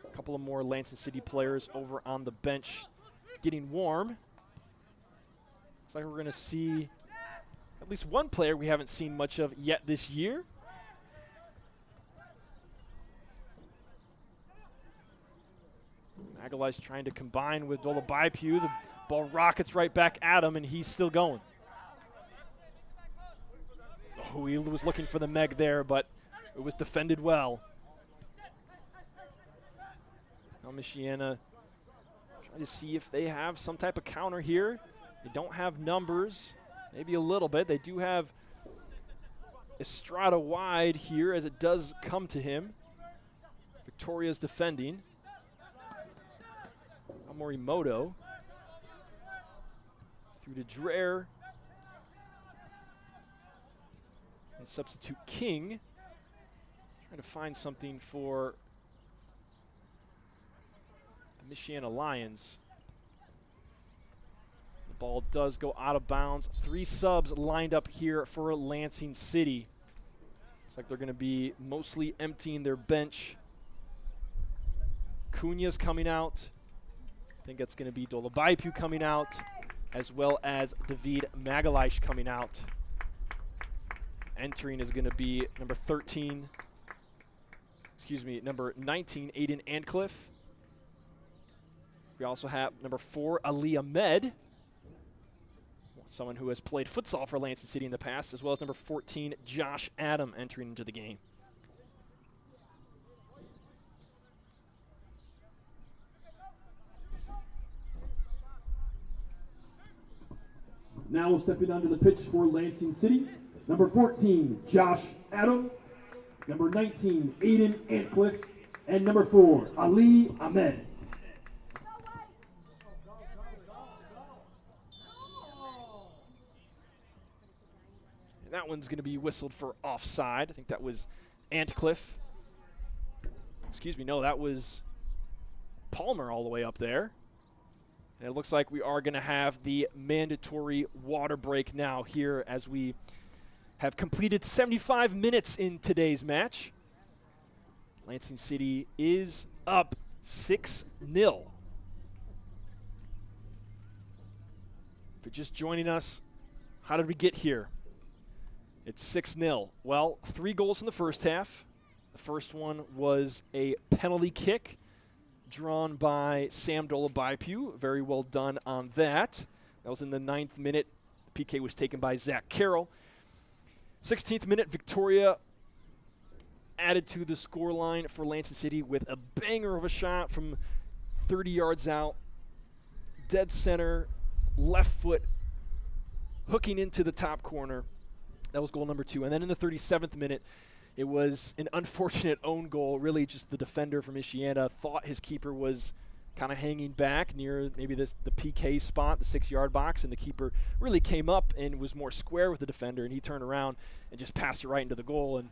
A couple of more Lansing City players over on the bench getting warm. Looks like we're going to see at least one player we haven't seen much of yet this year. Aguilar's trying to combine with Dola Baipu. The ball rockets right back at him, and he's still going. Oh, he was looking for the Meg there, but it was defended well. Now Michiana trying to see if they have some type of counter here. They don't have numbers, maybe a little bit. They do have Estrada wide here as it does come to him. Victoria's defending. Morimoto through to Dreher. And substitute King. Trying to find something for the Michiana Lions. The ball does go out of bounds. 3 subs lined up here for Lansing City. Looks like they're going to be mostly emptying their bench. Cunha's coming out. I think that's going to be Dola Baipu coming out, as well as David Magalish coming out. Entering is going to be number 19, Aiden Antcliffe. We also have number 4, Ali Ahmed, someone who has played futsal for Lansing City in the past, as well as number 14, Josh Adam, entering into the game. Now stepping onto the pitch for Lansing City, number 14, Josh Adam, number 19, Aiden Antcliffe, and number 4, Ali Ahmed. And that one's going to be whistled for offside. I think that was Antcliffe. Excuse me, no, that was Palmer all the way up there. And it looks like we are going to have the mandatory water break now here as we have completed 75 minutes in today's match. Lansing City is up 6-0. If you're just joining us, how did we get here? It's 6-0. Well, 3 goals in the first half. The first one was a penalty kick drawn by Sam Dolabaipu. Very well done on that. That was in the 9th minute. The PK was taken by Zach Carroll. 16th minute, Victoria added to the scoreline for Lansing City with a banger of a shot from 30 yards out. Dead center, left foot, hooking into the top corner. That was goal number 2. And then in the 37th minute, it was an unfortunate own goal. Really just the defender from Michiana thought his keeper was kind of hanging back near maybe the PK spot, the 6-yard box, and the keeper really came up and was more square with the defender, and he turned around and just passed it right into the goal. And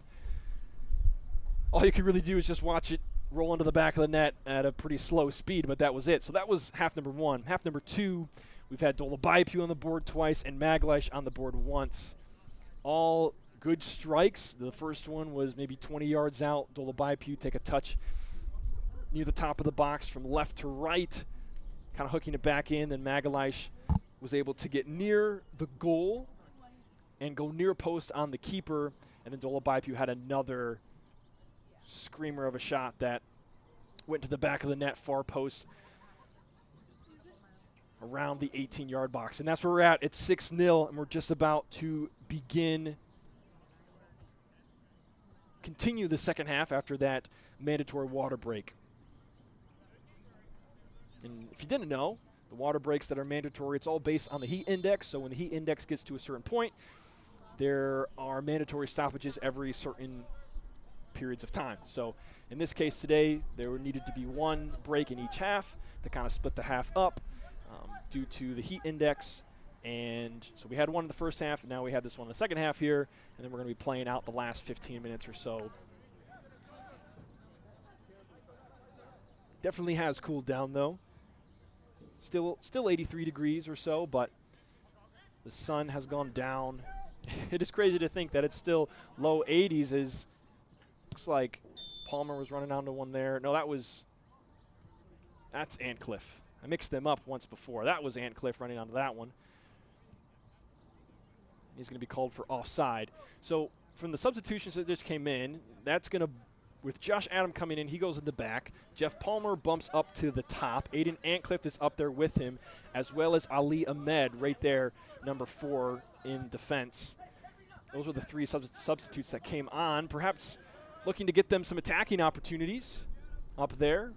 all you could really do is just watch it roll into the back of the net at a pretty slow speed, but that was it. So that was half number 1. Half number 2, we've had Dolabaipu on the board twice and Magleish on the board once. All good strikes. The first one was maybe 20 yards out. Dolabaipu take a touch near the top of the box from left to right, kind of hooking it back in. Then Magleish was able to get near the goal and go near post on the keeper. And then Dolabaipu had another screamer of a shot that went to the back of the net, far post, around the 18-yard box. And that's where we're at. It's 6-0, and we're just about to continue the second half after that mandatory water break. And if you didn't know, the water breaks that are mandatory, it's all based on the heat index. So when the heat index gets to a certain point, there are mandatory stoppages every certain periods of time. So in this case today, there needed to be 1 break in each half to kind of split the half up due to the heat index. And so we had one in the first half, and now we had this one in the second half here, and then we're going to be playing out the last 15 minutes or so. Definitely has cooled down, though. Still 83 degrees or so, but the sun has gone down. It is crazy to think that it's still low 80s. Looks like Palmer was running onto one there. No, that's Antcliffe. I mixed them up once before. That was Antcliffe running onto that one. He's going to be called for offside. So from the substitutions that just came in, that's going to, with Josh Adam coming in, he goes in the back. Jeff Palmer bumps up to the top. Aiden Antcliffe is up there with him, as well as Ali Ahmed right there, number 4 in defense. Those were the 3 substitutes that came on, perhaps looking to get them some attacking opportunities up there.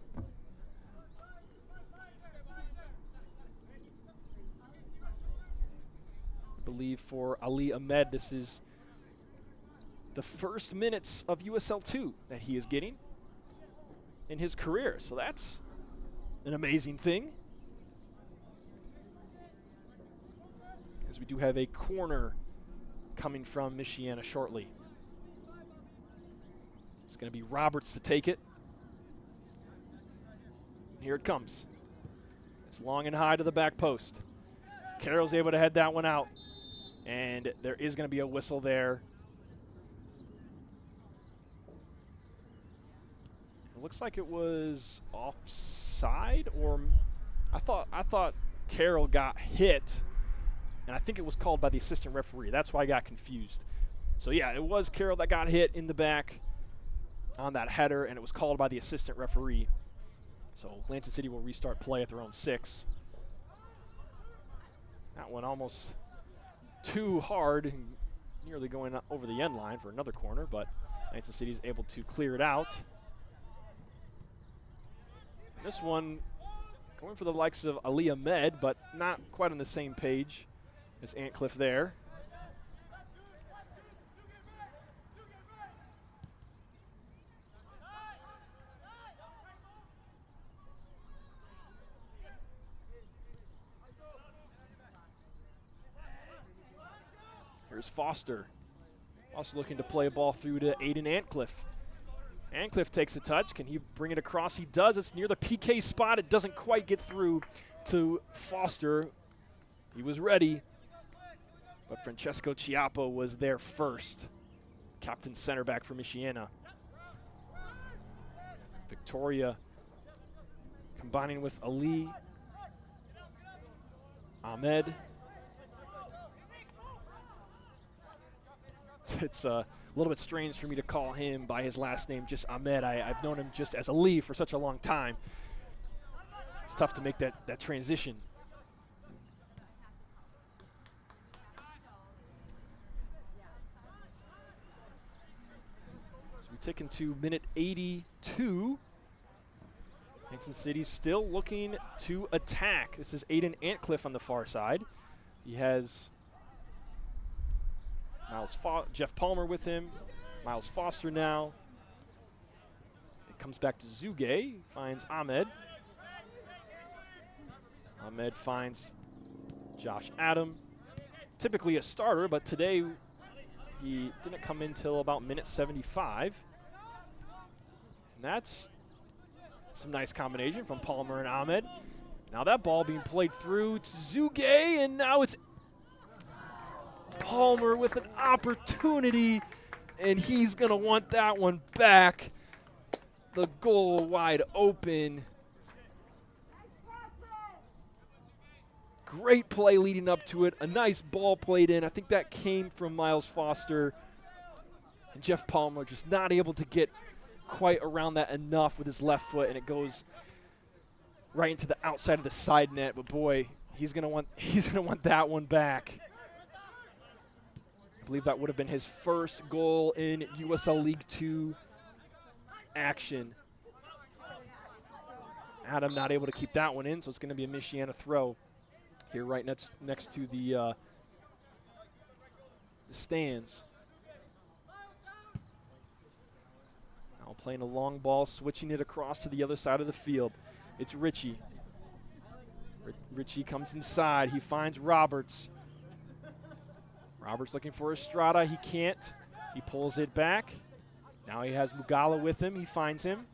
I believe for Ali Ahmed, this is the first minutes of USL2 that he is getting in his career. So that's an amazing thing. As we do have a corner coming from Michiana shortly. It's going to be Roberts to take it. Here it comes. It's long and high to the back post. Carroll's able to head that one out. And there is going to be a whistle there. It looks like it was offside, or I thought Carroll got hit, and I think it was called by the assistant referee. That's why I got confused. So yeah, it was Carroll that got hit in the back on that header, and it was called by the assistant referee. So Lansing City will restart play at their own 6. That one almost too hard, and nearly going over the end line for another corner, but Lansing City is able to clear it out. And this one going for the likes of Ali Ahmed, but not quite on the same page There's Antcliffe there. Here's Foster. Also looking to play a ball through to Aiden Antcliffe. Antcliffe takes a touch. Can he bring it across? He does. It's near the PK spot. It doesn't quite get through to Foster. He was ready, but Francesco Chiappo was there first. Captain center back for Michiana. Victoria combining with Ali. Ahmed. It's a little bit strange for me to call him by his last name, just Ahmed. I've known him just as Ali for such a long time. It's tough to make that transition. So we take into minute 82. Lansing City still looking to attack. This is Aiden Antcliffe on the far side. He has Jeff Palmer with him. Miles Foster now. It comes back to Zuge. Finds Ahmed. Ahmed finds Josh Adam. Typically a starter, but today he didn't come in till about minute 75. And that's some nice combination from Palmer and Ahmed. Now that ball being played through to Zuge, and now it's Palmer with an opportunity, and he's going to want that one back. The goal wide open. Great play leading up to it. A nice ball played in. I think that came from Miles Foster. And Jeff Palmer just not able to get quite around that enough with his left foot, and it goes right into the outside of the side net. But boy, he's going to want that one back. I believe that would have been his first goal in USL League 2 action. Adam not able to keep that one in, so it's going to be a Michiana throw here right next to the stands. Now playing a long ball, switching it across to the other side of the field. It's Richie. Richie comes inside. He finds Roberts. Roberts looking for Estrada. He can't. He pulls it back. Now he has Mugala with him. He finds him.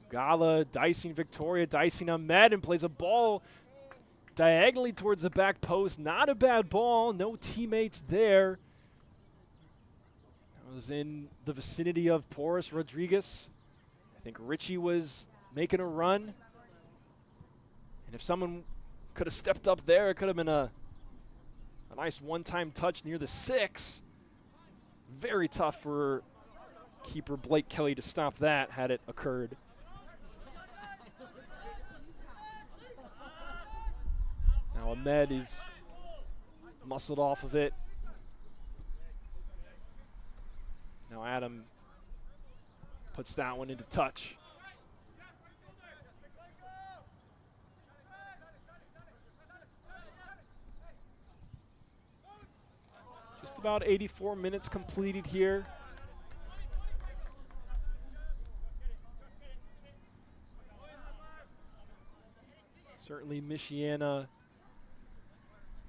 Mugala dicing Victoria, dicing Ahmed, and plays a ball diagonally towards the back post. Not a bad ball. No teammates there. That was in the vicinity of Porras Rodriguez. I think Richie was making a run. And if someone could have stepped up there, it could have been a nice one-time touch near the 6. Very tough for keeper Blake Kelly to stop that had it occurred. Now Ahmed is muscled off of it. Now Adam puts that one into touch. Just about 84 minutes completed here. Certainly Michiana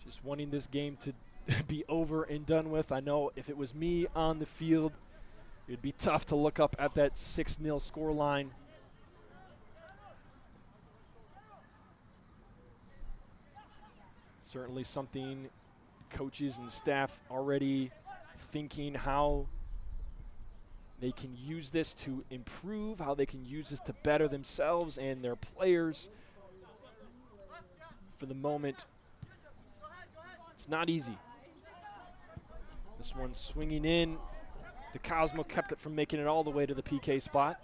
just wanting this game to be over and done with. I know if it was me on the field, it would be tough to look up at that 6-0 scoreline. Certainly something coaches and staff already thinking how they can use this to improve, how they can use this to better themselves and their players. For the moment, it's not easy. This one swinging in. De Cosmo kept it from making it all the way to the PK spot.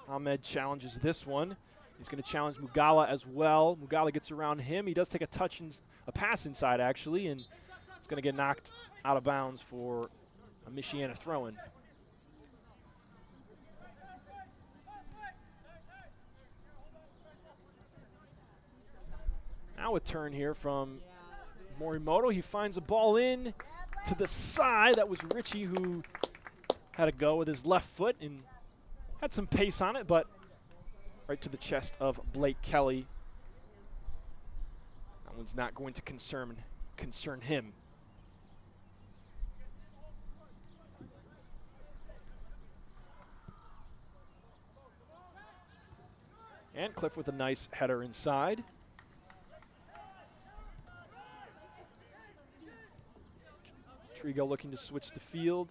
Ahmed challenges this one. He's going to challenge Mugala as well. Mugala gets around him. He does take a pass inside, actually, and it's going to get knocked out of bounds for a Michiana throw-in. Now a turn here from Morimoto. He finds a ball in to the side. That was Richie who had a go with his left foot and had some pace on it, but right to the chest of Blake Kelly. That one's not going to concern him. And Cliff with a nice header inside. Trigo looking to switch the field.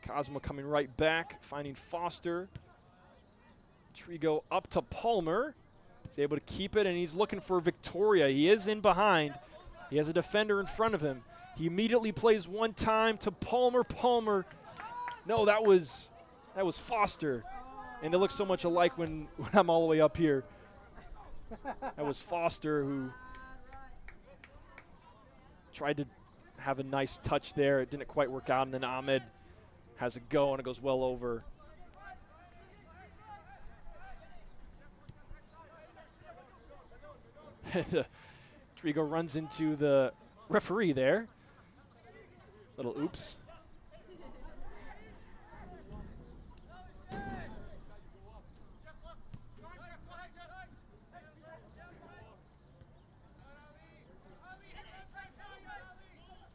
Cosmo coming right back, finding Foster. Trigo up to Palmer. He's able to keep it, and he's looking for Victoria. He is in behind. He has a defender in front of him. He immediately plays one time to Palmer. Palmer. No, that was Foster. And they look so much alike when I'm all the way up here. That was Foster who tried to have a nice touch there. It didn't quite work out, and then Ahmed has a go, and it goes well over. Trigo runs into the referee there. Little oops.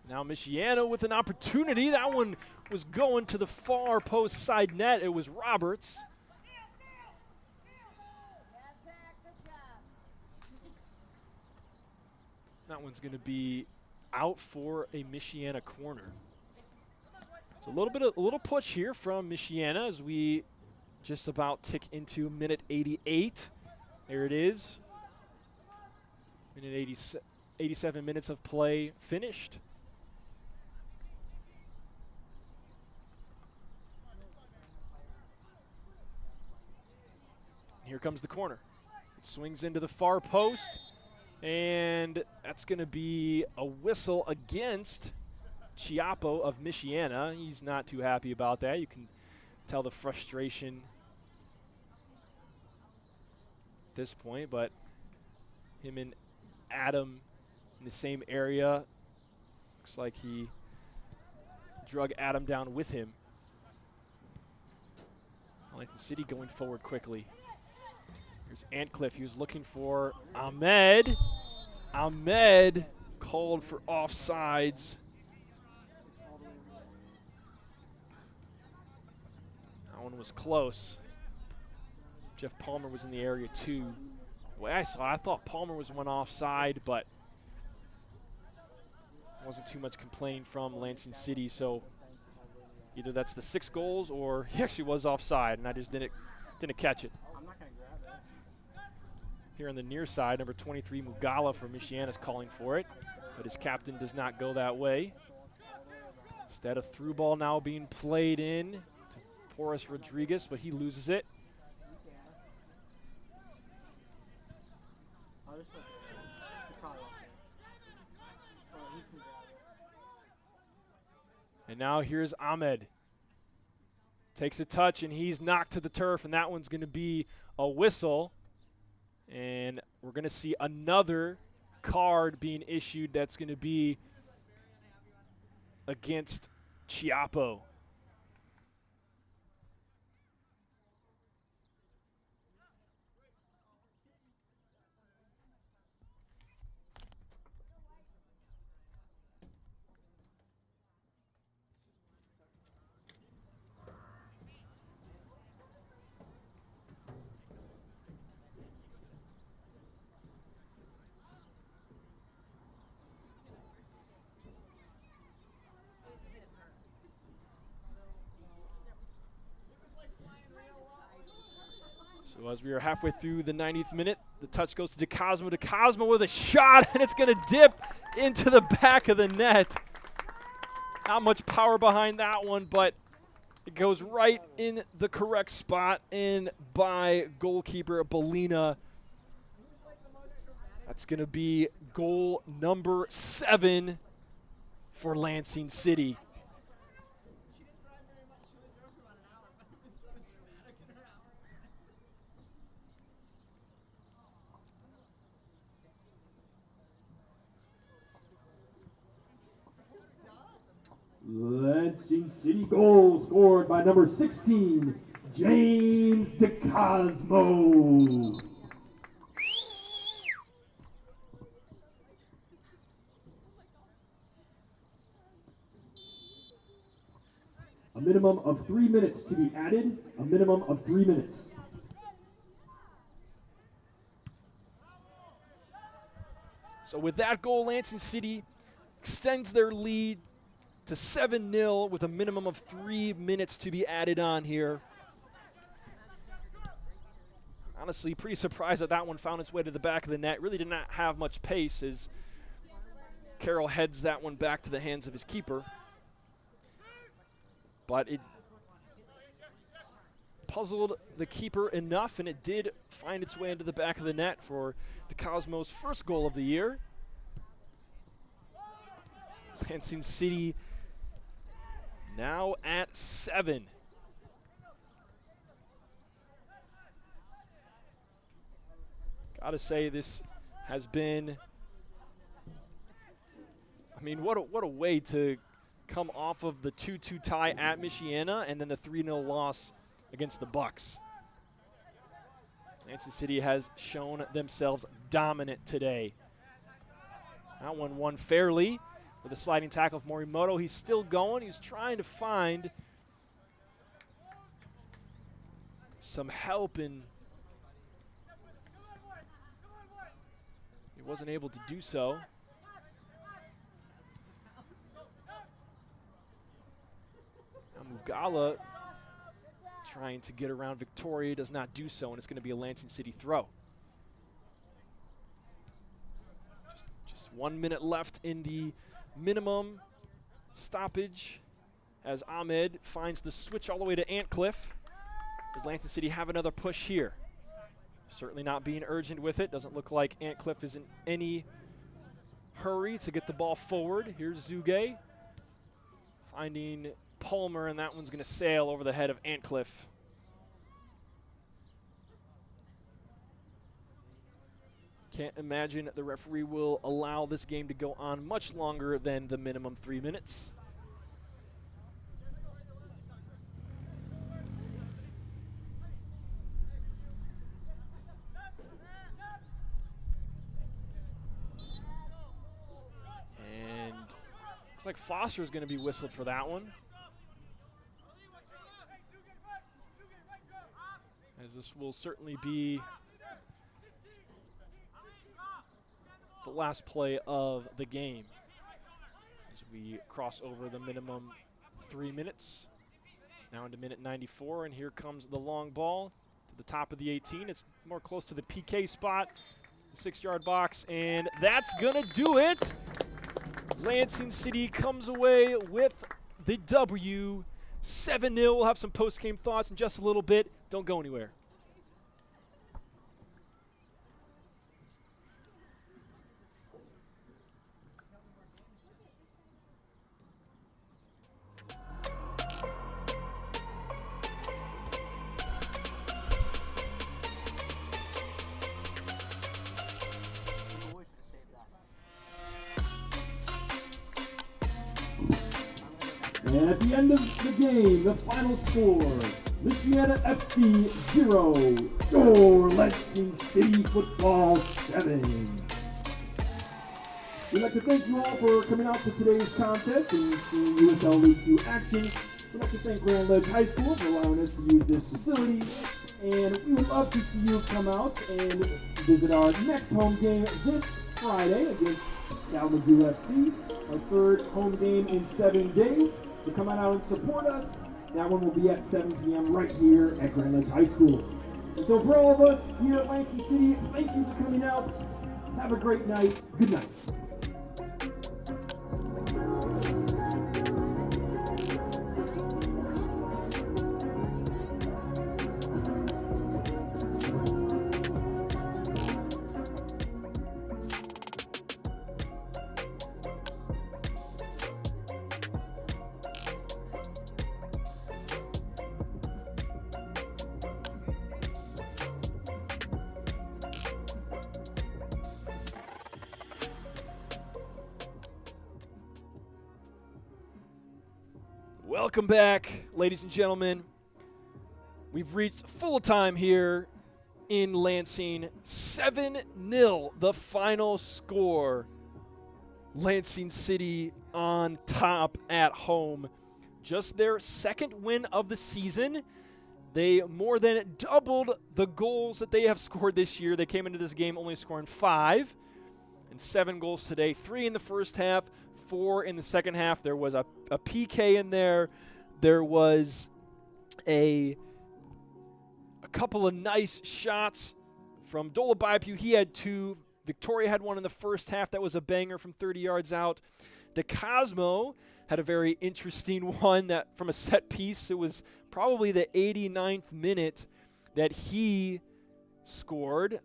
Now Michiana with an opportunity. That one was going to the far post side net. It was Roberts. That one's going to be out for a Michiana corner. So a little push here from Michiana as we just about tick into minute 88. There it is. Minute 87 minutes of play finished. Here comes the corner. It swings into the far post, and that's going to be a whistle against Chiappo of Michiana. He's not too happy about that. You can tell the frustration at this point, but him and Adam in the same area. Looks like he drug Adam down with him. Lansing City going forward quickly. Here's Antcliffe. He was looking for Ahmed. Ahmed called for offsides. That one was close. Jeff Palmer was in the area too. The way I saw it, I thought Palmer was one offside, but wasn't too much complaining from Lansing City, so either that's the 6 goals or he actually was offside and I just didn't catch it. Here on the near side, number 23, Mugala for Michiana is calling for it, but his captain does not go that way. Instead, a through ball now being played in to Porras Rodriguez, but he loses it. And now here's Ahmed. Takes a touch, and he's knocked to the turf, and that one's going to be a whistle. And we're going to see another card being issued that's going to be against Chiappo. So as we are halfway through the 90th minute, the touch goes to DeCosmo. DeCosmo with a shot, and it's going to dip into the back of the net. Not much power behind that one, but it goes right in the correct spot in by goalkeeper Belina. That's going to be goal number 7 for Lansing City. Lansing City goal scored by number 16, James DeCosmo. A minimum of 3 minutes to be added. A minimum of 3 minutes. So with that goal, Lansing City extends their lead to 7-0 with a minimum of 3 minutes to be added on here. Honestly, pretty surprised that that one found its way to the back of the net. Really did not have much pace as Carroll heads that one back to the hands of his keeper. But it puzzled the keeper enough, and it did find its way into the back of the net for DeCosmo's first goal of the year. Lansing City now at 7. Gotta say, this has been, I mean, what a way to come off of the 2-2 tie at Michiana and then the 3-0 loss against the Bucks. Lansing City has shown themselves dominant today. That one won fairly with a sliding tackle of Morimoto. He's still going. He's trying to find some help, and he wasn't able to do so. Mugala trying to get around Victoria, does not do so, and it's going to be a Lansing City throw. Just 1 minute left in the minimum stoppage as Ahmed finds the switch all the way to Antcliffe. Does Lansing City have another push here? Certainly not being urgent with it. Doesn't look like Antcliffe is in any hurry to get the ball forward. Here's Zuge finding Palmer, and that one's going to sail over the head of Antcliffe. Can't imagine the referee will allow this game to go on much longer than the minimum 3 minutes. And looks like Foster's going to be whistled for that one, as this will certainly be the last play of the game as we cross over the minimum 3 minutes. Now into minute 94, and here comes the long ball to the top of the 18. It's more close to the PK spot, the 6-yard box, and that's gonna do it. Lansing City comes away with the W, 7-0. We'll have some post-game thoughts in just a little bit. Don't go anywhere. And at the end of the game, the final score, Michiana FC 0, your Lansing City Football 7. We'd like to thank you all for coming out to today's contest and seeing USL League 2 action. We'd like to thank Grand Ledge High School for allowing us to use this facility. And we would love to see you come out and visit our next home game this Friday against Kalamazoo FC, our third home game in 7 days. So come on out and support us. That one will be at 7 p.m. right here at Grand Ledge High School. And so for all of us here at Lansing City, thank you for coming out. Have a great night. Good night. Welcome back, ladies and gentlemen. We've reached full time here in Lansing. 7-0, the final score. Lansing City on top at home. Just their second win of the season. They more than doubled the goals that they have scored this year. They came into this game only scoring 5. And 7 goals today. 3 in the first half, 4 in the second half. There was a PK in there. There was a couple of nice shots from Dolabaipuu. He had 2. Victoria had 1 in the first half. That was a banger from 30 yards out. De Cosmo had a very interesting one that from a set piece. It was probably the 89th minute that he scored.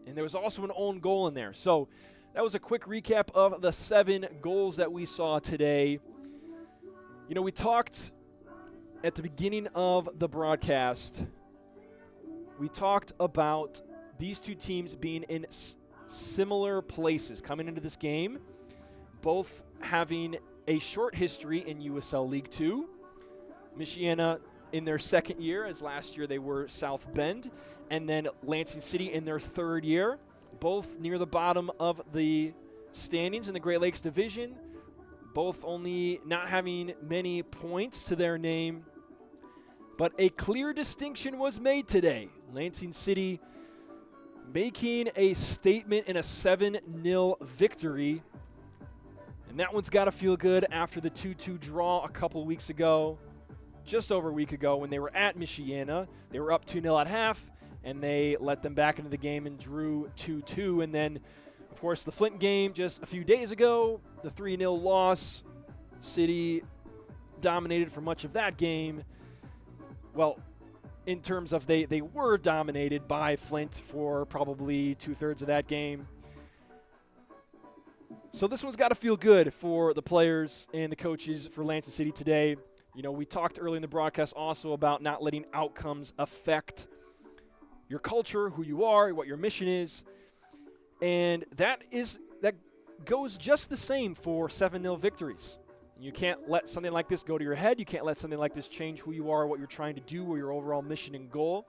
And there was also an own goal in there. So that was a quick recap of the 7 goals that we saw today. You know, we talked at the beginning of the broadcast, we talked about these two teams being in similar places coming into this game, both having a short history in USL League 2. Michiana in their second year, as last year they were South Bend, and then Lansing City in their third year, both near the bottom of the standings in the Great Lakes Division, both only not having many points to their name. But a clear distinction was made today. Lansing City making a statement in a 7-0 victory. And that one's got to feel good after the 2-2 draw a couple weeks ago, just over a week ago when they were at Michiana. They were up 2-0 at half, and they let them back into the game and drew 2-2. And then, of course, the Flint game just a few days ago, the 3-0 loss. City dominated for much of that game. Well, in terms of they were dominated by Flint for probably 2/3 of that game. So this one's got to feel good for the players and the coaches for Lansing City today. You know, we talked early in the broadcast also about not letting outcomes affect your culture, who you are, what your mission is. And that goes just the same for 7-0 victories. You can't let something like this go to your head. You can't let something like this change who you are, what you're trying to do, or your overall mission and goal.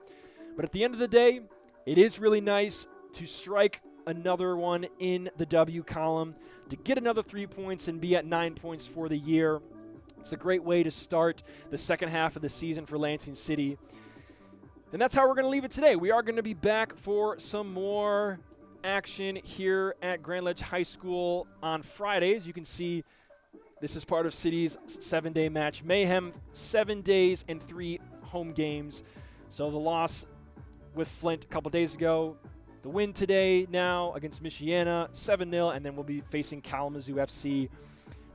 But at the end of the day, it is really nice to strike another one in the W column, to get another 3 points and be at 9 points for the year. It's a great way to start the second half of the season for Lansing City. And that's how we're going to leave it today. We are going to be back for some more action here at Grand Ledge High School on Friday. As you can see, this is part of City's 7-day match mayhem, 7 days and 3 home games. So the loss with Flint a couple days ago, the win today now against Michiana, 7-0, and then we'll be facing Kalamazoo FC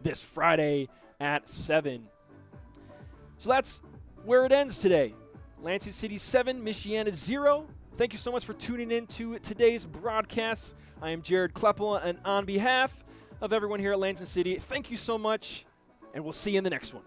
this Friday at 7. So that's where it ends today. Lansing City 7, Michiana 0. Thank you so much for tuning in to today's broadcast. I am Jared Kleppel, and on behalf of everyone here at Lansing City, thank you so much, and we'll see you in the next one.